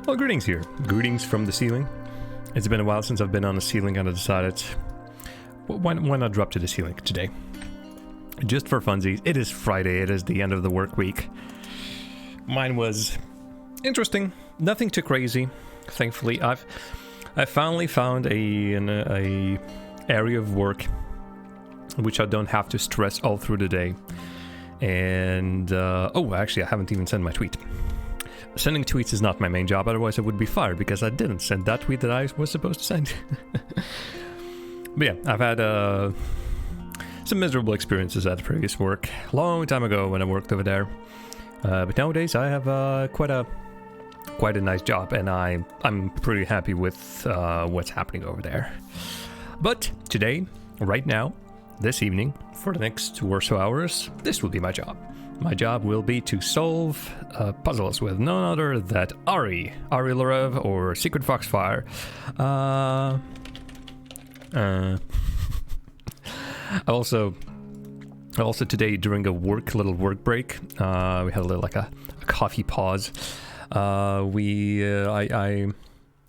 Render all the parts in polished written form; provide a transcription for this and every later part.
Well, greetings here. Greetings from the ceiling. It's been a while since I've been on the ceiling and I decided, why not drop to the ceiling today? Just for funsies. It is Friday. It is the end of the work week. Mine was interesting. Nothing too crazy. Thankfully, I finally found a area of work which I don't have to stress all through the day. And actually, I haven't even sent my tweet. Sending tweets is not my main job, otherwise I would be fired because I didn't send that tweet that I was supposed to send. But yeah, I've had some miserable experiences at previous work, long time ago when I worked over there. But nowadays I have quite a nice job, and I'm pretty happy with what's happening over there. But today, right now, this evening, for the next 2 or so hours, this will be my job. My job will be to solve puzzles with none other than Ari Lorev, or SecretFoxfire. Also today during a little work break, we had a little a coffee pause.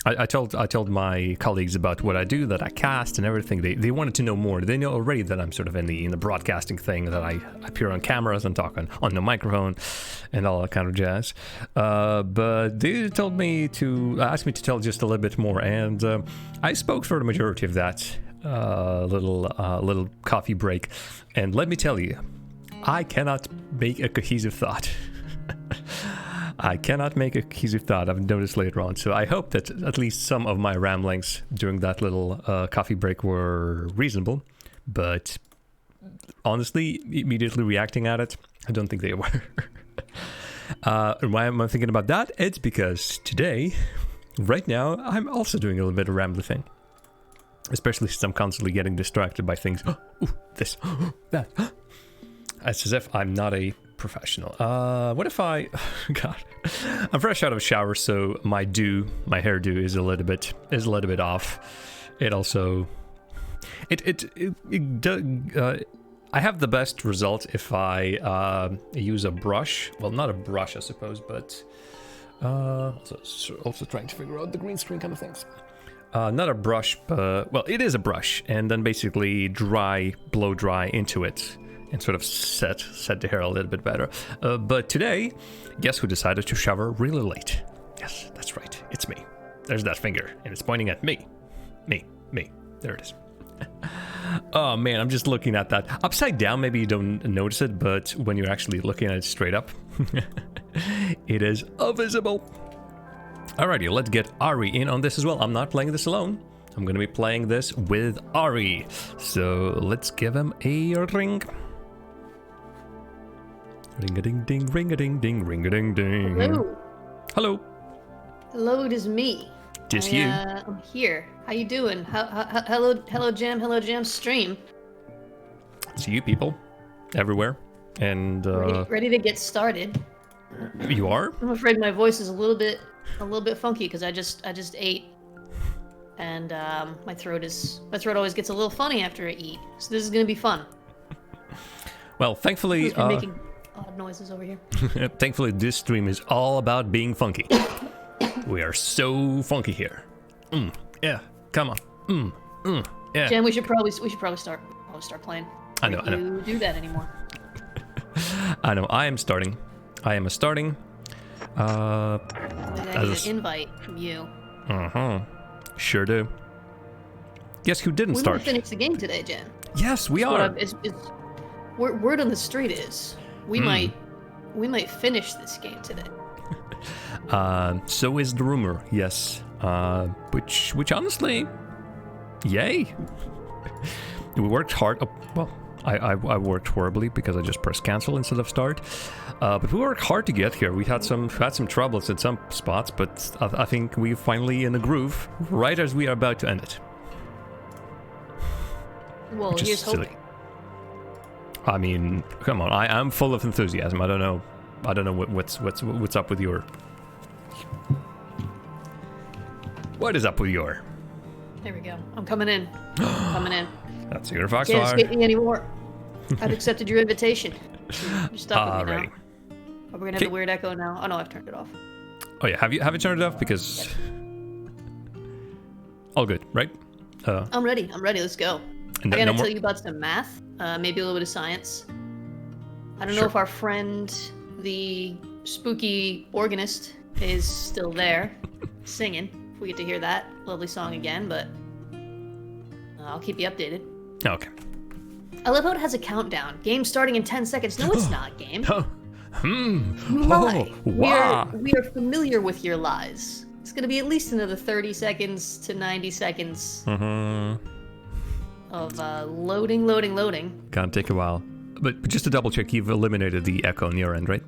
I told my colleagues about what I do, that I cast and everything. They wanted to know more. They know already that I'm sort of in the broadcasting thing, that I appear on cameras and talk on the microphone and all that kind of jazz. But they asked me to tell just a little bit more, and I spoke for the majority of that little coffee break. And let me tell you, I cannot make a cohesive thought. I cannot make a cohesive thought, I've noticed later on. So I hope that at least some of my ramblings during that little coffee break were reasonable. But honestly, immediately reacting at it, I don't think they were. And why am I thinking about that? It's because today, right now, I'm also doing a little bit of rambling thing. Especially since I'm constantly getting distracted by things. This, that. It's as if I'm not a professional. What if God, I'm fresh out of a shower, so my hairdo is a little bit off. It also, I have the best result if I use a brush. Well, not a brush, I suppose, but also trying to figure out the green screen kind of things. Not a brush, but well, it is a brush, and then basically blow dry into it. And sort of set the hair a little bit better. But today, guess who decided to shower really late? Yes, that's right. It's me. There's that finger, and it's pointing at me. Me. There it is. Oh man, I'm just looking at that. Upside down, maybe you don't notice it, but when you're actually looking at it straight up, it is visible. Alrighty, let's get Ari in on this as well. I'm not playing this alone. I'm going to be playing this with Ari. So let's give him a ring. Ring-a-ding-ding, ring-a-ding-ding, ring-a-ding-ding. Hello. Hello. It is me. You. I'm here. How you doing? Hello, Jam stream. It's you people, everywhere, and ready to get started. You are? I'm afraid my voice is a little bit funky because I just ate, and my throat always gets a little funny after I eat. So this is gonna be fun. Well, thankfully, making odd noises over here. Thankfully, this stream is all about being funky. We are so funky here. Yeah, come on. Yeah. Jan, we should probably start playing. I know. You do that anymore? I know. I am starting. I need an invite from you. Sure do. Guess who didn't start? We might finish the game today, Jan. Yes, we are. Word on the street is we might finish this game today. So is the rumor. Yes. Which honestly, yay. We worked hard. I worked horribly because I just pressed cancel instead of start. But we worked hard to get here. We had some troubles at some spots, but I think we're finally in the groove right as we are about to end it. Well, here's hoping. I mean, come on. I'm full of enthusiasm. I don't know what's up with your. What is up with your? There we go. I'm coming in. That's SecretFoxfire. Can't escape me anymore. I've accepted your invitation. You're stuck with me now. Oh, we're gonna have the weird echo now. Oh no, I've turned it off. Oh yeah, have you turned it off? Because all good, right? I'm ready. Let's go. And I gotta no more? tell you about some math, maybe a little bit of science. I don't know Sure. if our friend, the spooky organist, is still there singing. If we get to hear that lovely song again, but I'll keep you updated. Okay. I love how it has a countdown. Game starting in 10 seconds. No, it's not, game. Oh, You lie. wow. We are familiar with your lies. It's gonna be at least another 30 seconds to 90 seconds of loading. Gonna take a while. But just to double check, you've eliminated the echo on your end, right?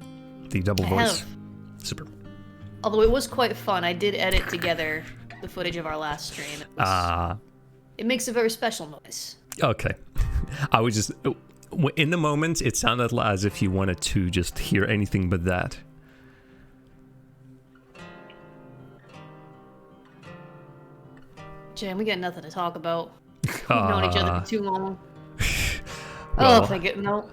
The double voice. have. Super. Although it was quite fun. I did edit together the footage of our last stream. It makes a very special noise. Okay. I was just in the moment. It sounded as if you wanted to just hear anything but that. Jam, we got nothing to talk about. We've known each other for too long. Well, thank you. No.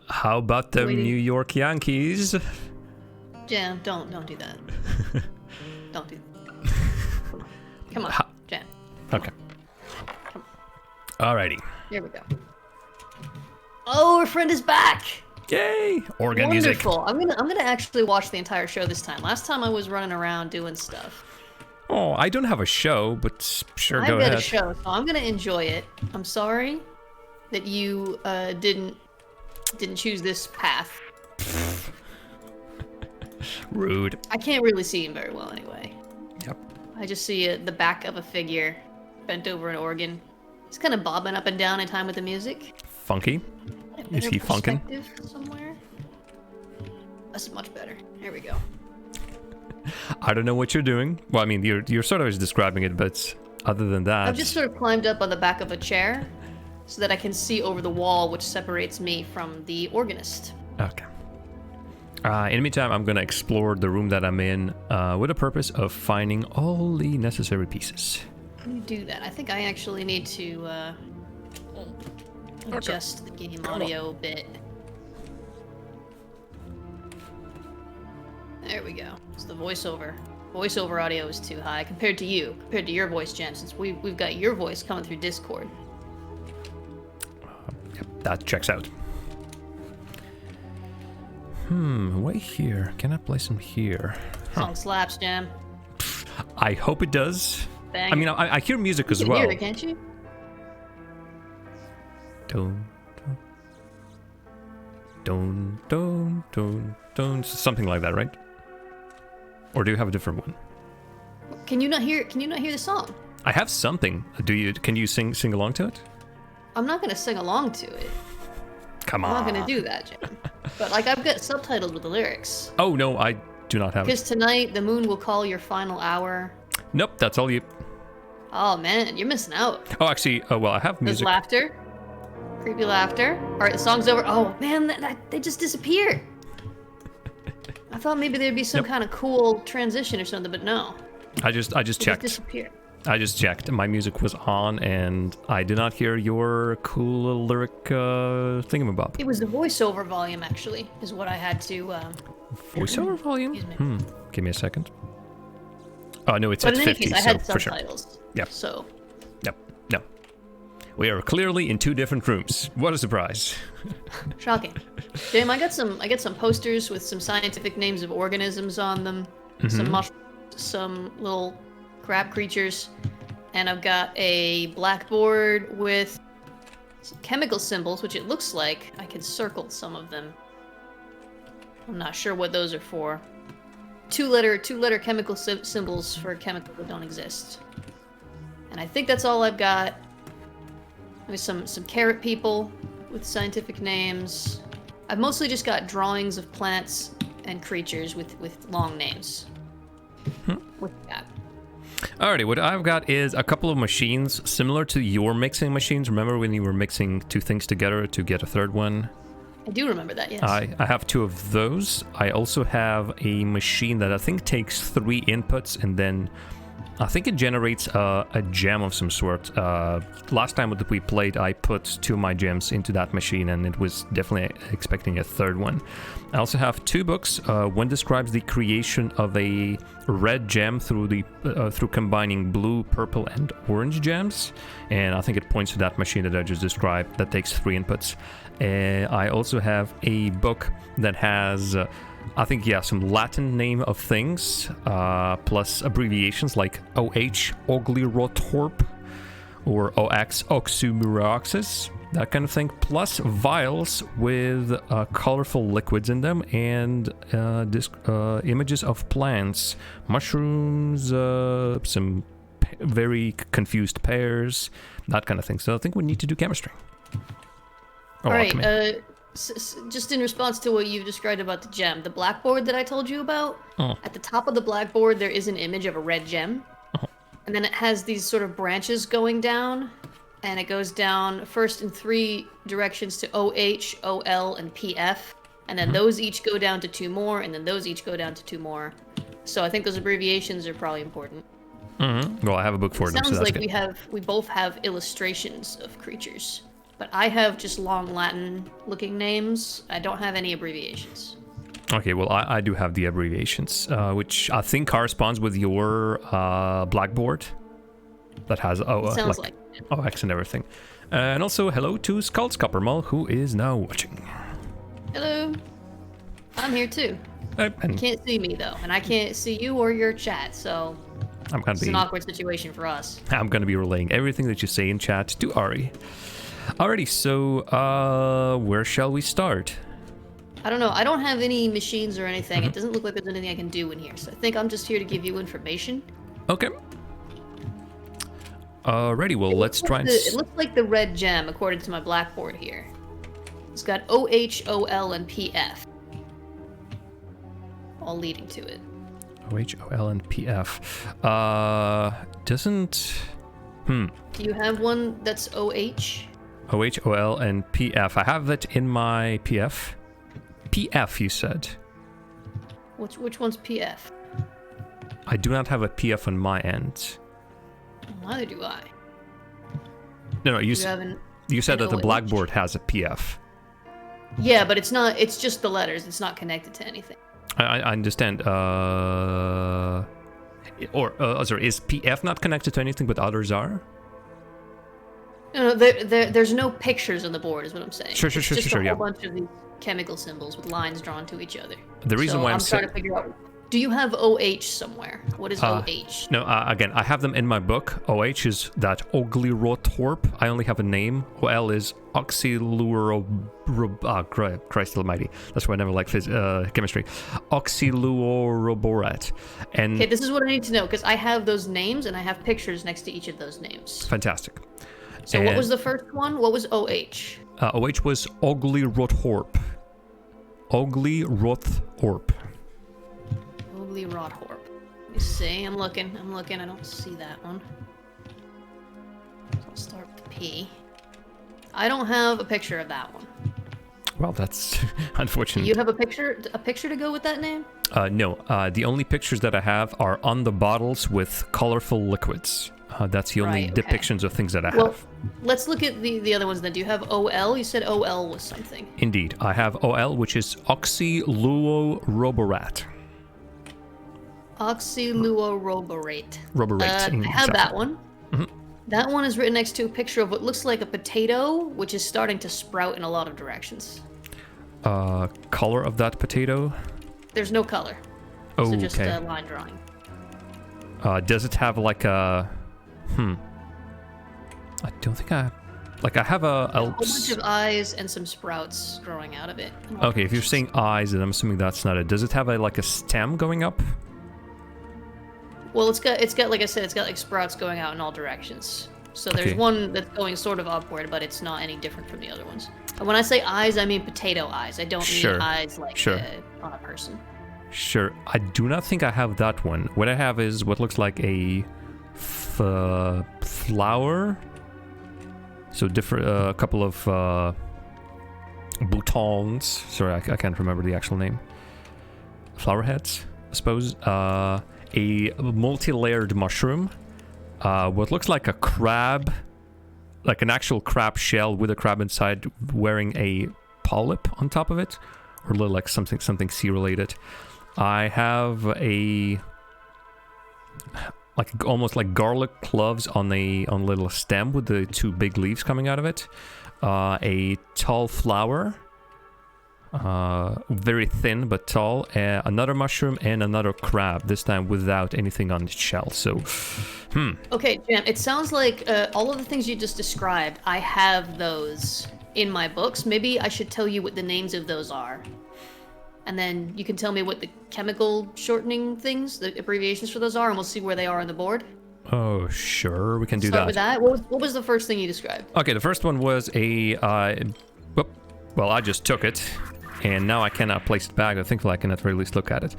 How about the Waiting. New York Yankees? Jam, don't do that. Don't do that. Come on, Jam. Okay. Alrighty. Here we go. Oh, our friend is back. Yay! Organ music. Wonderful. I'm gonna actually watch the entire show this time. Last time I was running around doing stuff. Oh, I don't have a show, but sure, go I've got ahead. a show, so I'm gonna enjoy it. I'm sorry that you didn't choose this path. Rude. I can't really see him very well anyway. Yep. I just see the back of a figure bent over an organ. He's kind of bobbing up and down in time with the music. Funky. Is he funkin'? Perspective somewhere. That's much better. There we go. I don't know what you're doing. Well, I mean, you're sort of just describing it, but other than that, I've just sort of climbed up on the back of a chair so that I can see over the wall which separates me from the organist. okay. In the meantime, I'm gonna explore the room that I'm in with the purpose of finding all the necessary pieces. Let me do that. I think I actually need to adjust the game audio a bit. There we go. It's the voiceover. Voiceover audio is too high compared to your voice, Jen, since we've got your voice coming through Discord. Yep, that checks out. Wait here. Can I place him here? Song slaps, Jam. I hope it does. Bang. I mean, I hear music as You can well. hear it, can't you? Don't, something like that, right? Or do you have a different one? Can you not hear the song? I have something. Can you sing along to it? I'm not gonna sing along to it. Come on. I'm not gonna do that, Jam. But like I've got subtitles with the lyrics. Oh no, I do not have Because it. tonight the moon will call your final hour. Nope, that's all you. Oh man, you're missing out. Oh, actually, well, I have There's music. laughter. Creepy laughter. Alright, the song's over. Oh man, they just disappeared. I thought maybe there'd be some kind of cool transition or something, but no. I just They just checked. disappeared. I just checked. My music was on, and I did not hear your cool little lyric thingamabob. It was the voiceover volume, actually, is what I had to. Voiceover volume? Excuse me. Give me a second. Oh no, it's But at in any 50, case, I so had for sure. subtitles. Yep. So Yep. No. We are clearly in two different rooms. What a surprise. shocking. Jim, I got some posters with some scientific names of organisms on them, some mushrooms, some little crab creatures, and I've got a blackboard with some chemical symbols, which it looks like I can circle some of them. I'm not sure what those are for. Two-letter chemical symbols for chemicals that don't exist. And I think that's all I've got. There's some carrot people with scientific names. I've mostly just got drawings of plants and creatures with long names. What you got? Alrighty, what I've got is a couple of machines similar to your mixing machines. Remember when you were mixing two things together to get a third one? I do remember that, yes. I have two of those. I also have a machine that I think takes 3 inputs and then I think it generates a gem of some sort. Last time that we played, I put 2 of my gems into that machine, and it was definitely expecting a third one. I also have 2 books. One describes the creation of a red gem through combining blue, purple, and orange gems, and I think it points to that machine that I just described that takes 3 inputs. I also have a book that has... I think, yeah, some Latin name of things, plus abbreviations like OH, Oglirottorp, or OX, Oxymuroxis, that kind of thing, plus vials with colorful liquids in them and images of plants, mushrooms, some very confused pears, that kind of thing. So I think we need to do chemistry. All right, just in response to what you've described about the gem, the blackboard that I told you about, at the top of the blackboard there is an image of a red gem, and then it has these sort of branches going down, and it goes down first in 3 directions to OH, OL, and PF, and then those each go down to 2 more, and then those each go down to 2 more. So I think those abbreviations are probably important. Well, I have a book for them, so Sounds that's like good. we both have illustrations of creatures. But I have just long Latin-looking names. I don't have any abbreviations. Okay, well, I do have the abbreviations, which I think corresponds with your blackboard that has Sounds like OX and everything. And also, hello to Skullscoppermull, who is now watching. Hello. I'm here too. You can't see me though, and I can't see you or your chat, so it's an awkward situation for us. I'm gonna be relaying everything that you say in chat to Ari. Alrighty, so where shall we start? I don't know. I don't have any machines or anything. It doesn't look like there's anything I can do in here, so I think I'm just here to give you information. Okay. Alrighty, well, let's try and... It looks like the red gem, according to my blackboard here. It's got OH, OL, and PF. All leading to it. OH, OL, and PF. Doesn't... Do you have one that's OH? OH, OL, and PF. I have that in my PF. PF, you said. Which one's PF? I do not have a PF on my end. Neither do I. No, you said that the blackboard has a PF. Yeah, but it's not. It's just the letters. It's not connected to anything. I understand. Sorry, is PF not connected to anything, but others are? No, there's no pictures on the board, is what I'm saying. Sure, just a whole yeah. bunch of these chemical symbols with lines drawn to each other. The reason why I'm trying to figure out. Do you have OH somewhere? What is OH? No, again, I have them in my book. OH is that Oglirottorp. I only have a name. OL is Christ almighty. That's why I never liked chemistry. Oxyluoroboret. And okay, this is what I need to know, because I have those names, and I have pictures next to each of those names. Fantastic. So what was the first one? What was OH? OH was Oglirottorp. Oglirottorp. Oglirottorp. Let me see. I'm looking. I don't see that one. So I'll start with P. I don't have a picture of that one. Well, that's unfortunate. Do you have a picture to go with that name? No. The only pictures that I have are on the bottles with colorful liquids. That's the only depictions of things that I have. Let's look at the other ones then. Do you have OL? You said OL was something. Indeed. I have OL, which is Oxyluoroboret. Oxyluoroborate. Roborate. I have that one. That one is written next to a picture of what looks like a potato, which is starting to sprout in a lot of directions. Color of that potato? There's no color. Oh, so just okay. a line drawing. Does it have like a... I don't think I... Like, I have a whole bunch of eyes and some sprouts growing out of it. Okay, if you're saying eyes, then I'm assuming that's not it. Does it have like a stem going up? Well, it's got like I said, it's got like sprouts going out in all directions. So there's one that's going sort of upward, but it's not any different from the other ones. And when I say eyes, I mean potato eyes. I don't mean eyes like on a person. Sure. I do not think I have that one. What I have is what looks like a flower. So different, a couple of boutons. Sorry, I can't remember the actual name. Flower heads, I suppose. a multi-layered mushroom, what looks like a crab, like an actual crab shell with a crab inside, wearing a polyp on top of it, or a little like something sea related. I have a almost like garlic cloves on a little stem with the 2 big leaves coming out of it. A tall flower, very thin but tall. Another mushroom and another crab. This time without anything on its shell. So, Okay, Jam, it sounds like all of the things you just described, I have those in my books. Maybe I should tell you what the names of those are. And then you can tell me what the chemical shortening things, the abbreviations for those are, and we'll see where they are on the board. Oh, sure, we can do Start that. with that. What was the first thing you described? Okay, the first one was a... well, I just took it, and now I cannot place it back. I think I cannot really look at it.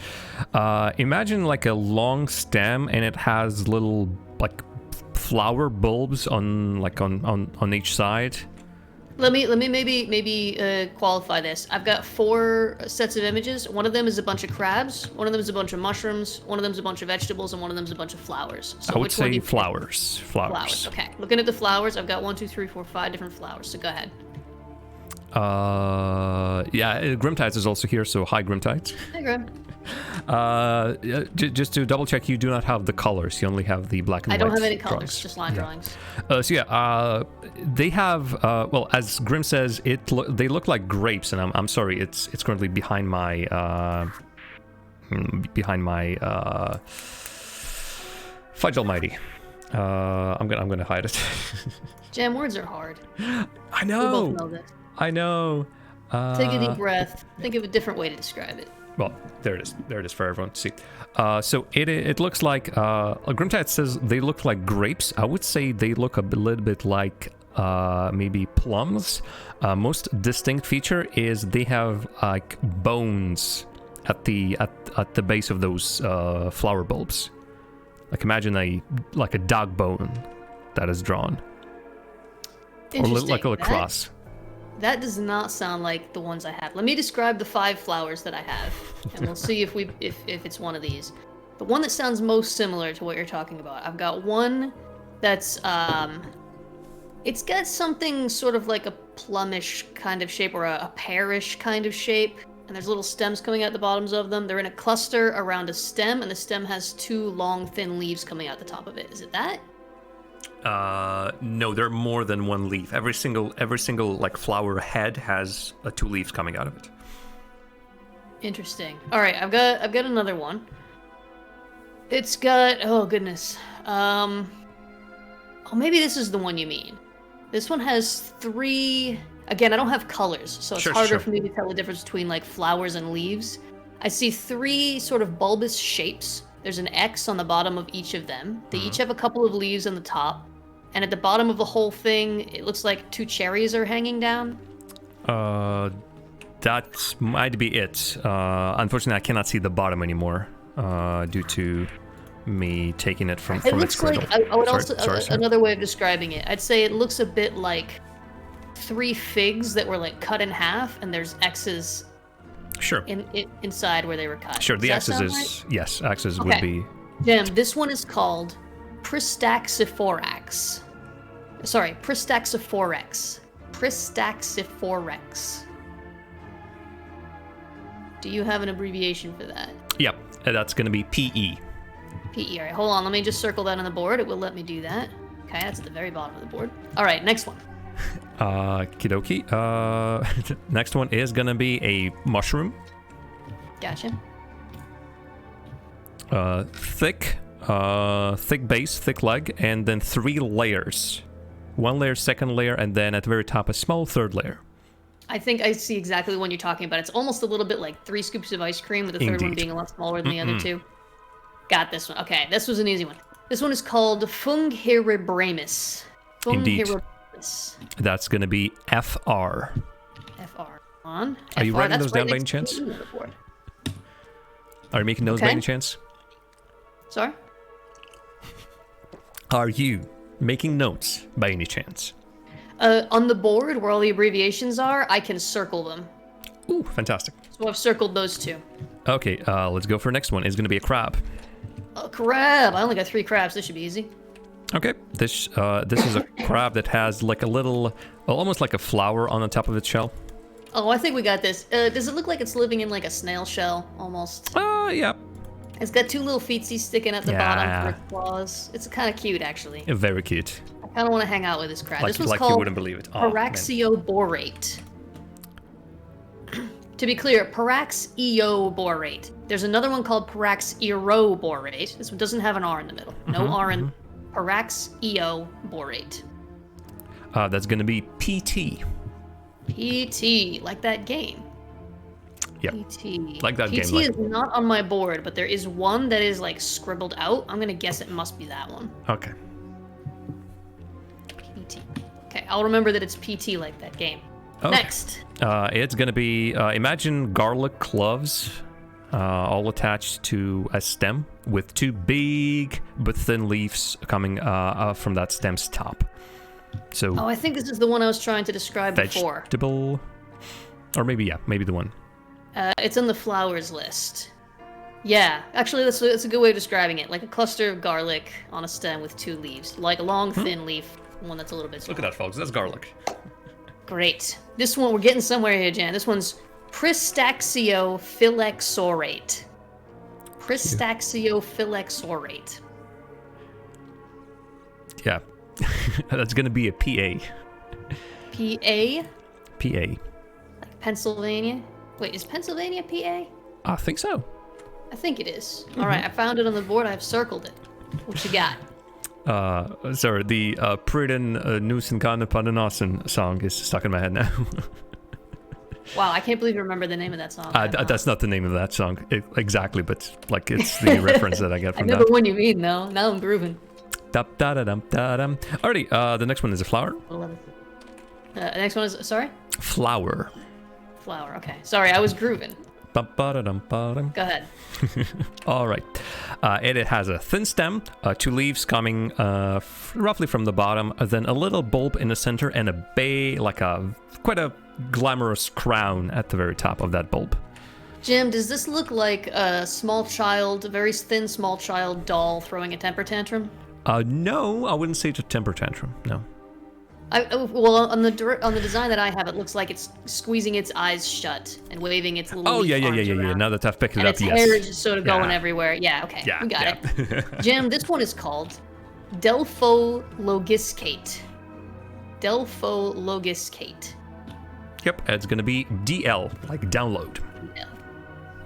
Imagine like a long stem, and it has little like flower bulbs on each side. Let me maybe qualify this. I've got 4 sets of images. One of them is a bunch of crabs. One of them is a bunch of mushrooms. One of them is a bunch of vegetables, and one of them is a bunch of flowers. So I would say flowers. Flowers. Okay. Looking at the flowers, I've got 1, 2, 3, 4, 5 different flowers. So go ahead. Yeah, Grimtides is also here, so hi Grimtides. Hey, Grim. Just to double check, you do not have the colors. You only have the black and white. I don't have any colors, drawings. just line drawings. So yeah, they have. Well, as Grim says, they look like grapes, and I'm sorry, it's currently behind my Fudge Almighty. I'm gonna hide it. Jam, words are hard. I know. We both know this. I know. Take a deep breath. Think of a different way to describe it. Well, there it is. There it is for everyone to see. So it looks like Grimtide says they look like grapes. I would say they look a little bit like maybe plums. Most distinct feature is they have like bones at the base of those flower bulbs. Like imagine a dog bone that is drawn, or like a cross. That does not sound like the ones I have. Let me describe the 5 flowers that I have, and we'll see if it's one of these. The one that sounds most similar to what you're talking about. I've got one that's it's got something sort of like a plumish kind of shape, or a pearish kind of shape, and there's little stems coming out the bottoms of them. They're in a cluster around a stem, and the stem has 2 long, thin leaves coming out the top of it. Is it that? No, there are more than 1 leaf. Every single like flower head has 2 leaves coming out of it. Interesting. All right, I've got another one. It's got, oh goodness. Oh, maybe this is the one you mean. This one has 3. Again, I don't have colors, so it's harder for me to tell the difference between like flowers and leaves. I see 3 sort of bulbous shapes. There's an X on the bottom of each of them. They each have a couple of leaves on the top. And at the bottom of the whole thing, it looks like 2 cherries are hanging down. That might be it. Unfortunately, I cannot see the bottom anymore due to me taking it from its cradle. I would another way of describing it, I'd say it looks a bit like 3 figs that were like cut in half, and there's X's inside where they were cut. Sure, the X's is right? Yes, X's would be. Jim, this one is called Pristaxiphorax. Sorry, Pristaxiphorex. Pristaxiphorex. Do you have an abbreviation for that? Yep, that's going to be PE. PE, all right, hold on. Let me just circle that on the board. It will let me do that. Okay, that's at the very bottom of the board. All right, next one. Kidoki. Next one is going to be a mushroom. Gotcha. Thick base, thick leg, and then 3 layers. 1 layer, second layer, and then at the very top a small third layer. I think I see exactly the one you're talking about. It's almost a little bit like 3 scoops of ice cream, with the third one being a lot smaller than the other 2. Got this one. Okay, this was an easy one. This one is called Fungheribramus. Fungheribramus. That's going to be FR. FR. On. Are you writing those down by any chance? Are you making those by any chance? Sorry? Are you making notes by any chance? On the board where all the abbreviations are, I can circle them. Ooh, fantastic. So I've circled those 2. Okay, let's go for the next one. It's going to be a crab. A crab. I only got 3 crabs. This should be easy. Okay, this is a crab that has like a little, almost like a flower on the top of its shell. Oh, I think we got this. Does it look like it's living in like a snail shell, almost? Yeah. It's got 2 little feetsies sticking at the bottom for its claws. It's kind of cute, actually. Very cute. I kind of want to hang out with this crab. Like, This was like called you wouldn't believe it. Oh, Paraxioborate. To be clear, Paraxioborate. There's another one called Paraxioborate. This one doesn't have an R in the middle. No R in Paraxioborate. That's going to be PT. PT, like that game. Yep. PT. Like that game. PT is not on my board, but there is one that is like scribbled out. I'm gonna guess it must be that one. Okay. PT. Okay, I'll remember that it's PT like that game. Okay. Next. It's gonna be imagine garlic cloves, all attached to a stem with 2 big but thin leaves coming from that stem's top. So. Oh, I think this is the one I was trying to describe before. Vegetable, or maybe the one. It's on the flowers list. Yeah, actually, that's a good way of describing it. Like a cluster of garlic on a stem with 2 leaves, like a long, thin leaf, one that's a little bit smaller. Look at that, folks. That's garlic. Great. This one, we're getting somewhere here, Jan. This one's Pristaxiophylexorate. Pristaxiophylexorate. Yeah. That's going to be a PA. PA? PA. Like Pennsylvania? Wait, is Pennsylvania PA? I think so. I think it is. All right, I found it on the board. I've circled it. What you got? Sorry, the Priden Nusenkan Pandanasen song is stuck in my head now. Wow, I can't believe you remember the name of that song. That's not the name of that song exactly, but like it's the reference that I get from I know that. the one you mean, though. Now I'm grooving. Alrighty, the next one is a flower. The next one is, sorry? Flower. Flower, okay. Sorry, I was grooving. Go ahead. All right. It has a thin stem, 2 leaves coming roughly from the bottom, then a little bulb in the center, and a quite a glamorous crown at the very top of that bulb. Jim, does this look like a very thin small child doll throwing a temper tantrum? No, I wouldn't say it's a temper tantrum. No. Well, on the design that I have, it looks like it's squeezing its eyes shut and waving its little. Oh yeah. Around. Now that I've picked it and up, its yes. hair is just sort of going everywhere. Yeah. Okay. Yeah, we got it. Jim, this one is called Delphologiscate. Delphologiscate. Yep, it's gonna be DL, like download. DL.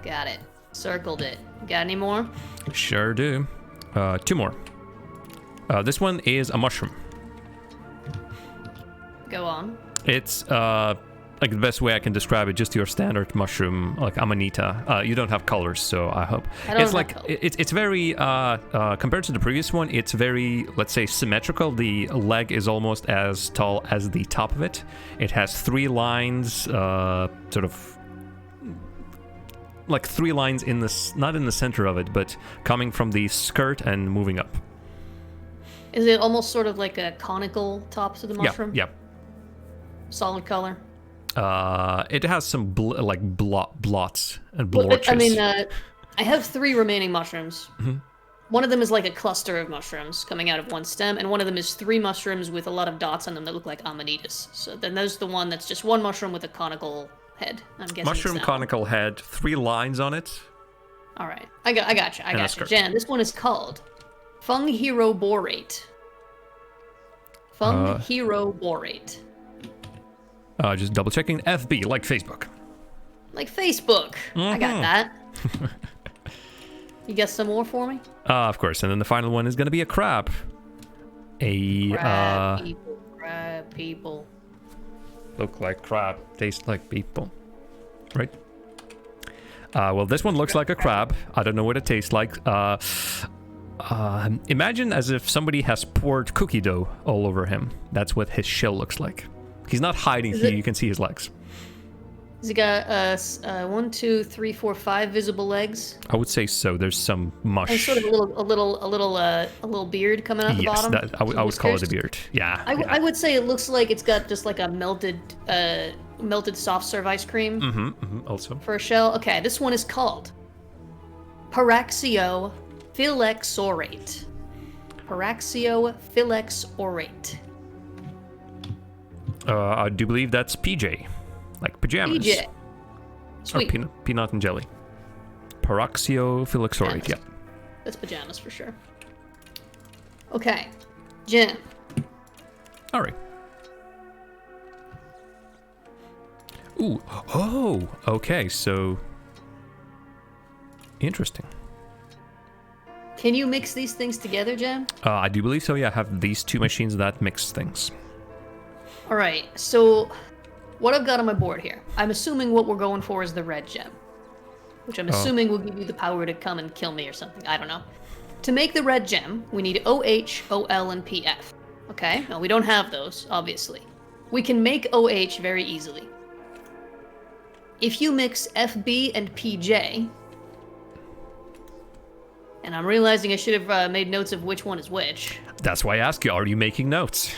Got it. Circled it. Got any more? Sure do. 2 more. This one is a mushroom. Go on. It's like the best way I can describe it, just your standard mushroom, like amanita. You don't have colors, so I hope it's like it's very compared to the previous one. It's very, let's say, symmetrical. The leg is almost as tall as the top of it. It has 3 lines, sort of like 3 lines in not in the center of it, but coming from the skirt and moving up. Is it almost sort of like a conical top to the mushroom? Yeah. Solid color. It has some blots and blorches. I mean, I have 3 remaining mushrooms. Mm-hmm. One of them is like a cluster of mushrooms coming out of one stem, and one of them is 3 mushrooms with a lot of dots on them that look like amanitas. So then there's the one that's just one mushroom with a conical head. I'm guessing. Mushroom conical head, 3 lines on it. All right, I got you. Jan, this one is called Fungheroborate. Fungheroborate. Just double checking. FB, like Facebook. Like Facebook. Mm-hmm. I got that. You got some more for me? Of course. And then the final one is going to be a crab. Crab people. Look like crab, taste like people. Right? Well, this one looks like a crab. I don't know what it tastes like. Imagine as if somebody has poured cookie dough all over him. That's what his shell looks like. He's not hiding here. You can see his legs. Has he got 1, 2, 3, 4, 5 visible legs? I would say so. There's some mush. And sort of a little beard coming out the bottom. Yes, I would call it a beard. Yeah. I would say it looks like it's got just like a melted soft serve ice cream. Also. For a shell. Okay, this one is called Paraxiophylexorate. Phylexorate. Paraxiophylexorate. I do believe that's PJ. Like pajamas. PJ. Or Sweet. peanut and jelly. Paraxiophylexorate, yeah. That's pajamas for sure. Okay. Jim. Alright. Ooh. Oh, okay, so... Interesting. Can you mix these things together, Jim? I do believe so, yeah. I have these two machines that mix things. Alright, so what I've got on my board here, I'm assuming what we're going for is the red gem. Which I'm assuming will give you the power to come and kill me or something. I don't know. To make the red gem, we need OH, OL, and PF. Okay? Now, we don't have those, obviously. We can make OH very easily. If you mix FB and PJ... And I'm realizing I should have made notes of which one is which. That's why I ask you, are you making notes?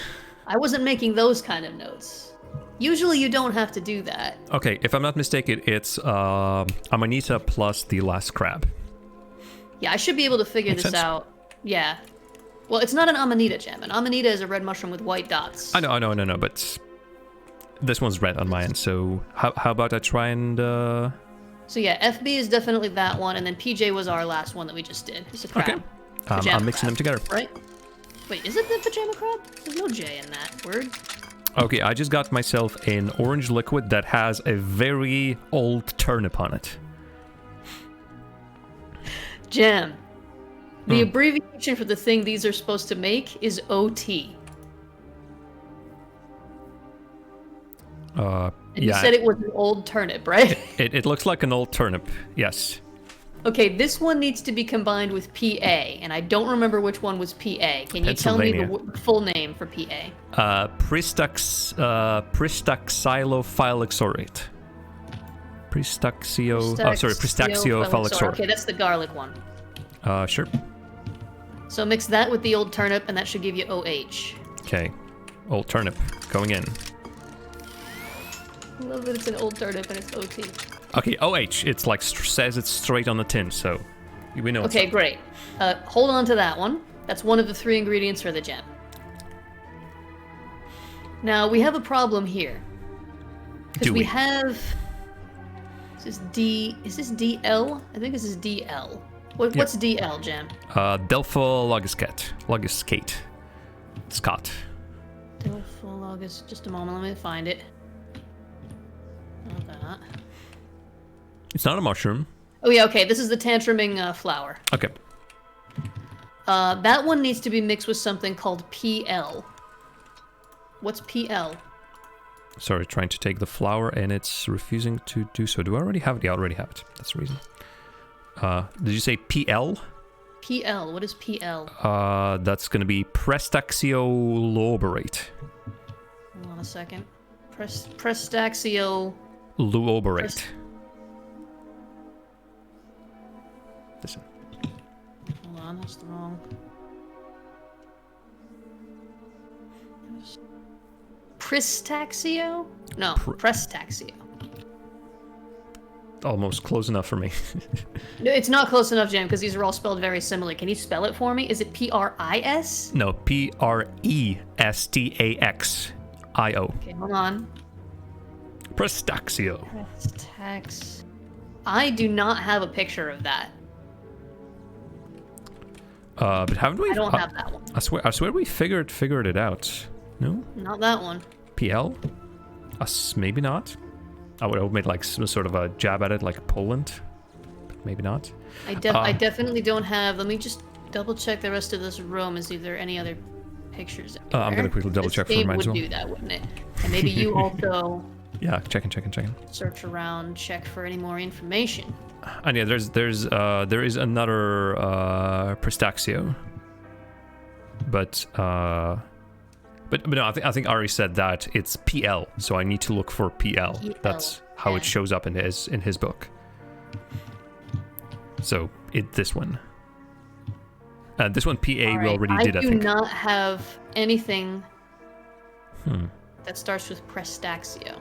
I wasn't making those kind of notes. Usually you don't have to do that. Okay, if I'm not mistaken, it's Amanita plus the last crab. Yeah, I should be able to figure Makes this sense. out. Yeah. Well, it's not an Amanita gem. An Amanita is a red mushroom with white dots. I know, but this one's red on my end, so how about I try and... So yeah, FB is definitely that one, and then PJ was our last one that we just did. It's a crab. Okay. Pajama I'm mixing them crab, together. Right? Wait, is it the pajama crab? There's no J in that word. Okay, I just got myself an orange liquid that has a very old turnip on it. Jam. The abbreviation for the thing these are supposed to make is OT. And you Yeah, said it was an old turnip, right? it looks like an old turnip, yes. Okay, this one needs to be combined with PA, and I don't remember which one was PA. Can you tell me the full name for PA? Pristaxylophyloxorate. Pristaxiophylloxorate. Okay, that's the garlic one. Sure. So mix that with the old turnip, and that should give you OH. Okay, old turnip going in. I love that it's an old turnip and it's OT. Okay, OH. It's like says it's straight on the tin, so we know. Okay, great. Hold on to that one. That's one of the 3 ingredients for the gem. Now we have a problem here because we have. Is this D? Is this DL? I think this is DL. What's DL, Gem? Delphologiscate. Scott. Delphologus. Just a moment. Let me find it. Not that. It's not a mushroom. Oh yeah, okay. This is the tantruming flower. Okay. That one needs to be mixed with something called PL. What's PL? Sorry, trying to take the flower and it's refusing to do so. Do I already have it? Yeah, I already have it. That's the reason. Did you say PL? PL. What is PL? That's going to be Prestaxioluoborate. Hold on a second. Prestaxio... Luoborate. Listen. Hold on, that's the wrong... Pristaxio? No, Prestaxio. Almost close enough for me. No, it's not close enough, Jam, because these are all spelled very similarly. Can you spell it for me? Is it P-R-I-S? No, Prestaxio. Okay, hold on. Prestaxio. Prestax... I do not have a picture of that. But haven't we? I don't have that one. I swear we figured it out. No? Not that one. PL? Maybe not. I would have made like some sort of a jab at it, like Poland. But maybe not. I definitely don't have... Let me just double check the rest of this room and see if there are any other pictures anywhere. I'm going to quickly double check for mine as well. would do that, wouldn't it? And maybe you also... Yeah, checking. Search around, check for any more information. And yeah, there is another Prestaxio, but no, I think Ari said that it's PL, so I need to look for PL. That's how it shows up in his book. So this one. This one PA we already did. I think. I do not have anything that starts with Prestaxio.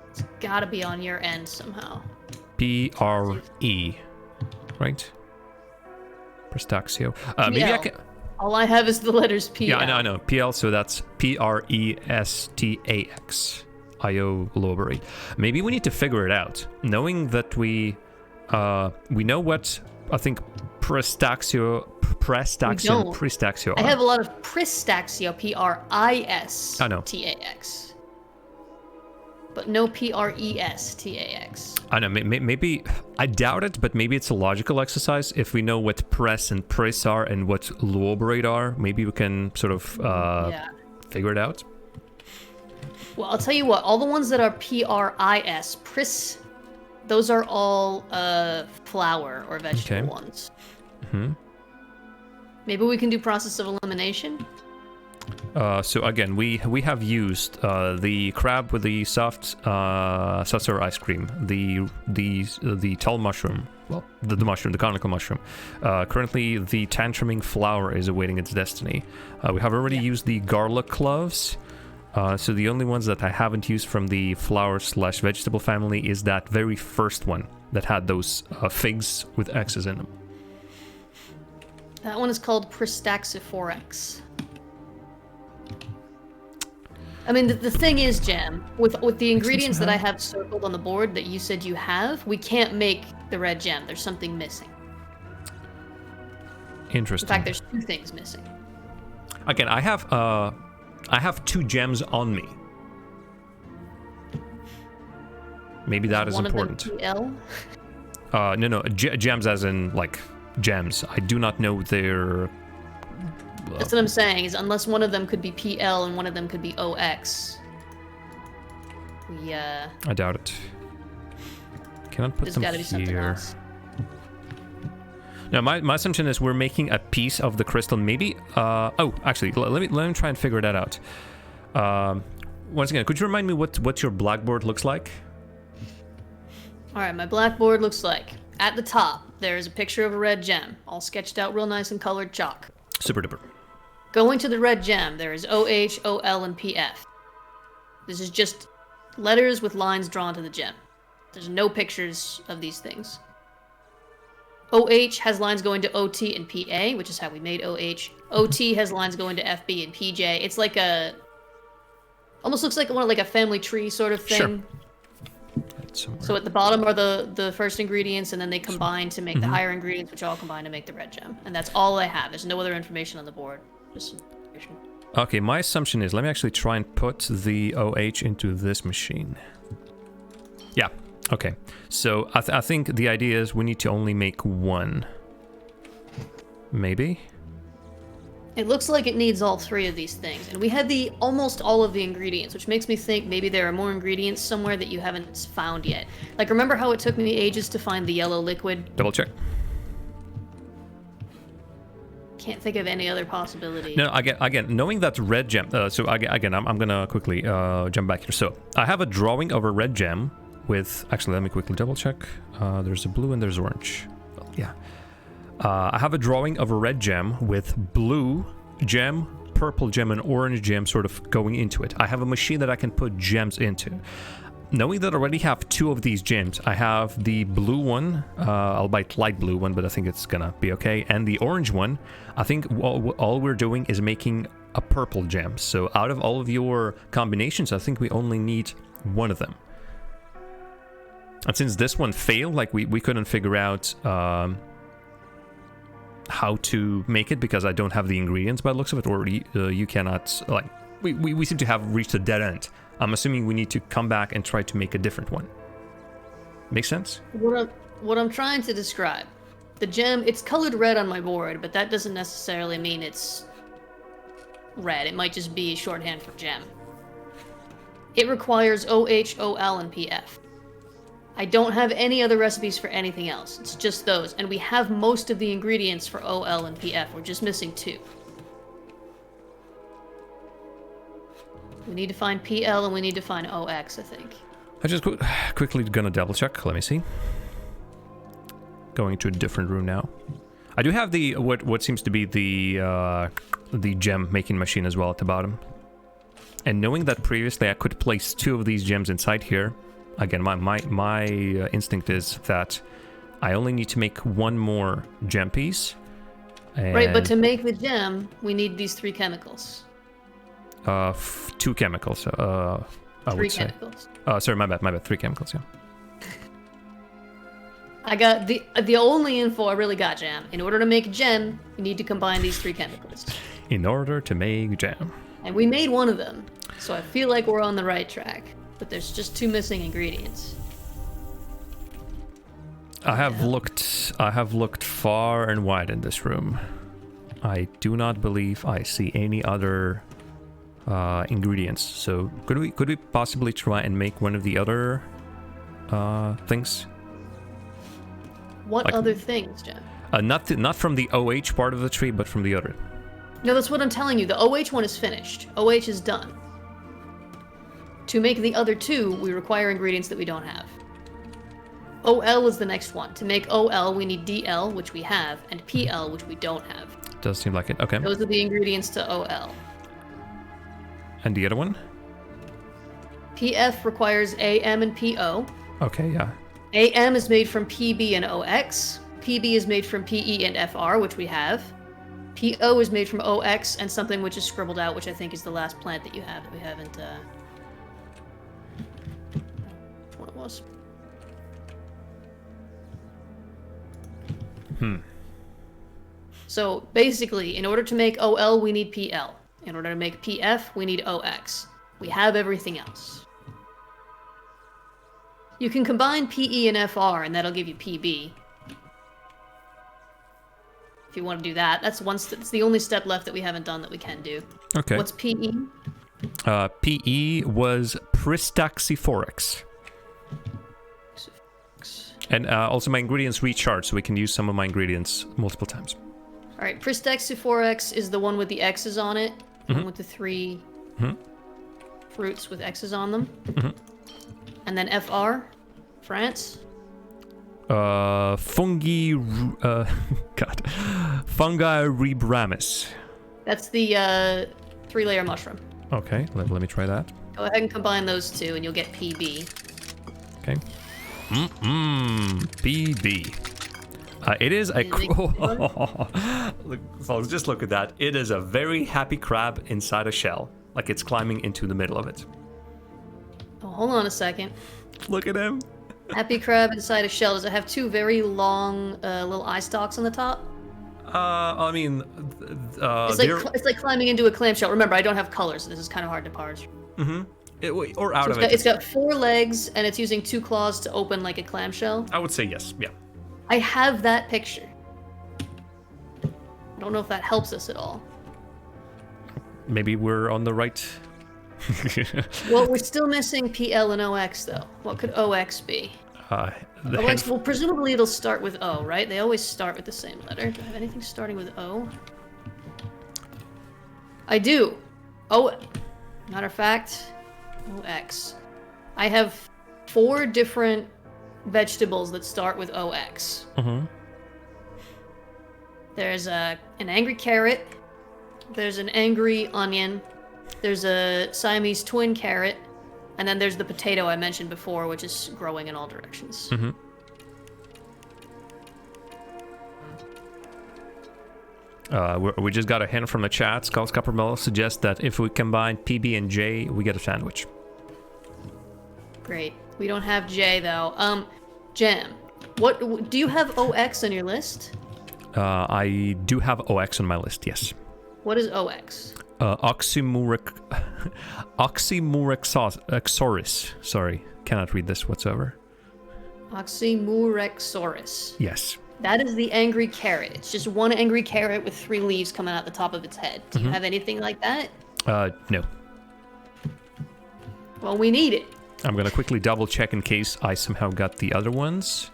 It's gotta be on your end somehow. PRE, right? Prestaxio. PL. Maybe I can. All I have is the letters PL. Yeah, I know. PL, so that's Prestax. IO Lowberry. Maybe we need to figure it out. Knowing that we know what I think Prestaxio I have a lot of Pristaxio, Pristax. I know. But no Prestax. I know, maybe, I doubt it, but maybe it's a logical exercise. If we know what press and pris are and what luoberate are, maybe we can sort of figure it out. Well, I'll tell you what, all the ones that are pris, those are all flower or vegetable ones. Mm-hmm. Maybe we can do process of elimination? So again, we have used the crab with the soft sour ice cream, the tall mushroom, well, the mushroom, the conical mushroom. Currently, the tantruming flower is awaiting its destiny. We have already used the garlic cloves. So the only ones that I haven't used from the flower/vegetable family is that very first one that had those figs with X's in them. That one is called Pristaxiphorex. I mean, the thing is, Jam, with the ingredients that I have circled on the board that you said you have, we can't make the red gem. There's something missing. Interesting. In fact, there's two things missing. Again, I have 2 gems on me. Maybe that is important. One of them PL? No, gems as in, like, gems. I do not know their... That's what I'm saying, is unless one of them could be PL and one of them could be OX. I doubt it. Cannot put them gotta be something here. else. Now, my assumption is we're making a piece of the crystal. Maybe... oh, actually, let me try and figure that out. Once again, could you remind me what your blackboard looks like? Alright, my blackboard looks like, at the top, there is a picture of a red gem, all sketched out real nice in colored chalk. Super duper. Going to the red gem, there is OH, OL, and PF. This is just letters with lines drawn to the gem. There's no pictures of these things. OH has lines going to OT and PA, which is how we made OH. OT has lines going to FB and PJ. It's like a... almost looks like a family tree sort of thing. Sure. So at the bottom are the first ingredients, and then they combine to make the higher ingredients, which all combine to make the red gem. And that's all I have. There's no other information on the board. Just information. Okay, my assumption is, let me actually try and put the OH into this machine. Yeah, okay. So I think the idea is we need to only make one. Maybe? It looks like it needs all 3 of these things, and we had almost all of the ingredients, which makes me think maybe there are more ingredients somewhere that you haven't found yet. Like, remember how it took me ages to find the yellow liquid? Double check. Can't think of any other possibility. No, again, knowing that red gem... so again, I'm gonna quickly jump back here. So, I have a drawing of a red gem with... Actually, let me quickly double check. There's a blue and there's orange. Well, yeah. I have a drawing of a red gem with blue gem, purple gem, and orange gem sort of going into it. I have a machine that I can put gems into. Knowing that I already have 2 of these gems, I have the blue one, albeit light blue one, but I think it's gonna be okay, and the orange one. I think all we're doing is making a purple gem. So out of all of your combinations, I think we only need one of them. And since this one failed, like we couldn't figure out... how to make it because I don't have the ingredients by the looks of it, or you cannot, like, we seem to have reached a dead end. I'm assuming we need to come back and try to make a different one. Make sense? What I'm trying to describe, the gem, it's colored red on my board, but that doesn't necessarily mean it's red. It might just be shorthand for gem. It requires OH, OL, and PF. I don't have any other recipes for anything else. It's just those. And we have most of the ingredients for OL and PF. We're just missing 2. We need to find PL and we need to find OX, I think. I just quickly gonna double check. Let me see. Going to a different room now. I do have the what seems to be the gem making machine as well at the bottom. And knowing that previously I could place 2 of these gems inside here. Again, my instinct is that I only need to make one more gem piece, Right, but to make the gem, we need these 3 chemicals. 2 chemicals. I 3 would say. chemicals. Sorry, my bad. 3 chemicals. Yeah. I got the only info I really got, Jam. In order to make a gem, you need to combine these 3 chemicals. In order to make jam. And we made one of them, so I feel like we're on the right track. But there's just 2 missing ingredients. I have looked far and wide in this room. I do not believe I see any other ingredients. So could we possibly try and make one of the other things? What Like, other things, Jam? Not from the OH part of the tree, but from the other. No, that's what I'm telling you. The OH one is finished. OH is done. To make the other 2, we require ingredients that we don't have. OL is the next one. To make OL, we need DL, which we have, and PL, which we don't have. Does seem like it. Okay. Those are the ingredients to OL. And the other one? PF requires AM and PO. Okay, yeah. AM is made from PB and OX. PB is made from PE and FR, which we have. PO is made from OX and something which is scribbled out, which I think is the last plant that you have that we haven't, which one it was? So basically, in order to make OL, we need PL. In order to make PF, we need OX. We have everything else. You can combine PE and FR, and that'll give you PB. If you want to do that, that's the only step left that we haven't done that we can do. Okay. What's PE? PE was Pristaxiphorex. And also my ingredients recharge, so we can use some of my ingredients multiple times. All right, Pristaxiphorex is the one with the X's on it, the one with the 3 fruits with X's on them. And then FR, France. Fungi rebramis. That's the 3-layer mushroom. Okay, let me try that. Go ahead and combine those 2, and you'll get PB. Okay. PB. It is a... Look, folks, just look at that. It is a very happy crab inside a shell. Like it's climbing into the middle of it. Oh, hold on a second. Look at him. Happy crab inside a shell. Does it have 2 very long little eye stalks on the top? I mean... it's like climbing into a clamshell. Remember, I don't have colors, so this is kind of hard to parse. Or out of it. It's got 4 legs, and it's using 2 claws to open like a clamshell. I would say yes, yeah. I have that picture. I don't know if that helps us at all. Maybe we're on the right... Well, we're still missing PL and OX, though. What could OX be? OX, well, presumably it'll start with O, right? They always start with the same letter. Do I have anything starting with O? I do. Oh, matter of fact, OX. I have 4 different vegetables that start with OX. There's an angry carrot. There's an angry onion. There's a Siamese twin carrot. And then there's the potato I mentioned before, which is growing in all directions. We just got a hint from the chat. Skulls Coppermill suggests that if we combine PB and J, we get a sandwich. Great. We don't have J, though. Jam, what do you have OX on your list? I do have OX on my list, yes. What is OX? Oxymurexosaurus. Sorry, cannot read this whatsoever. Oxymurexosaurus. Yes. That is the angry carrot. It's just one angry carrot with 3 leaves coming out the top of its head. Do you have anything like that? No. Well, we need it. I'm gonna quickly double check in case I somehow got the other ones.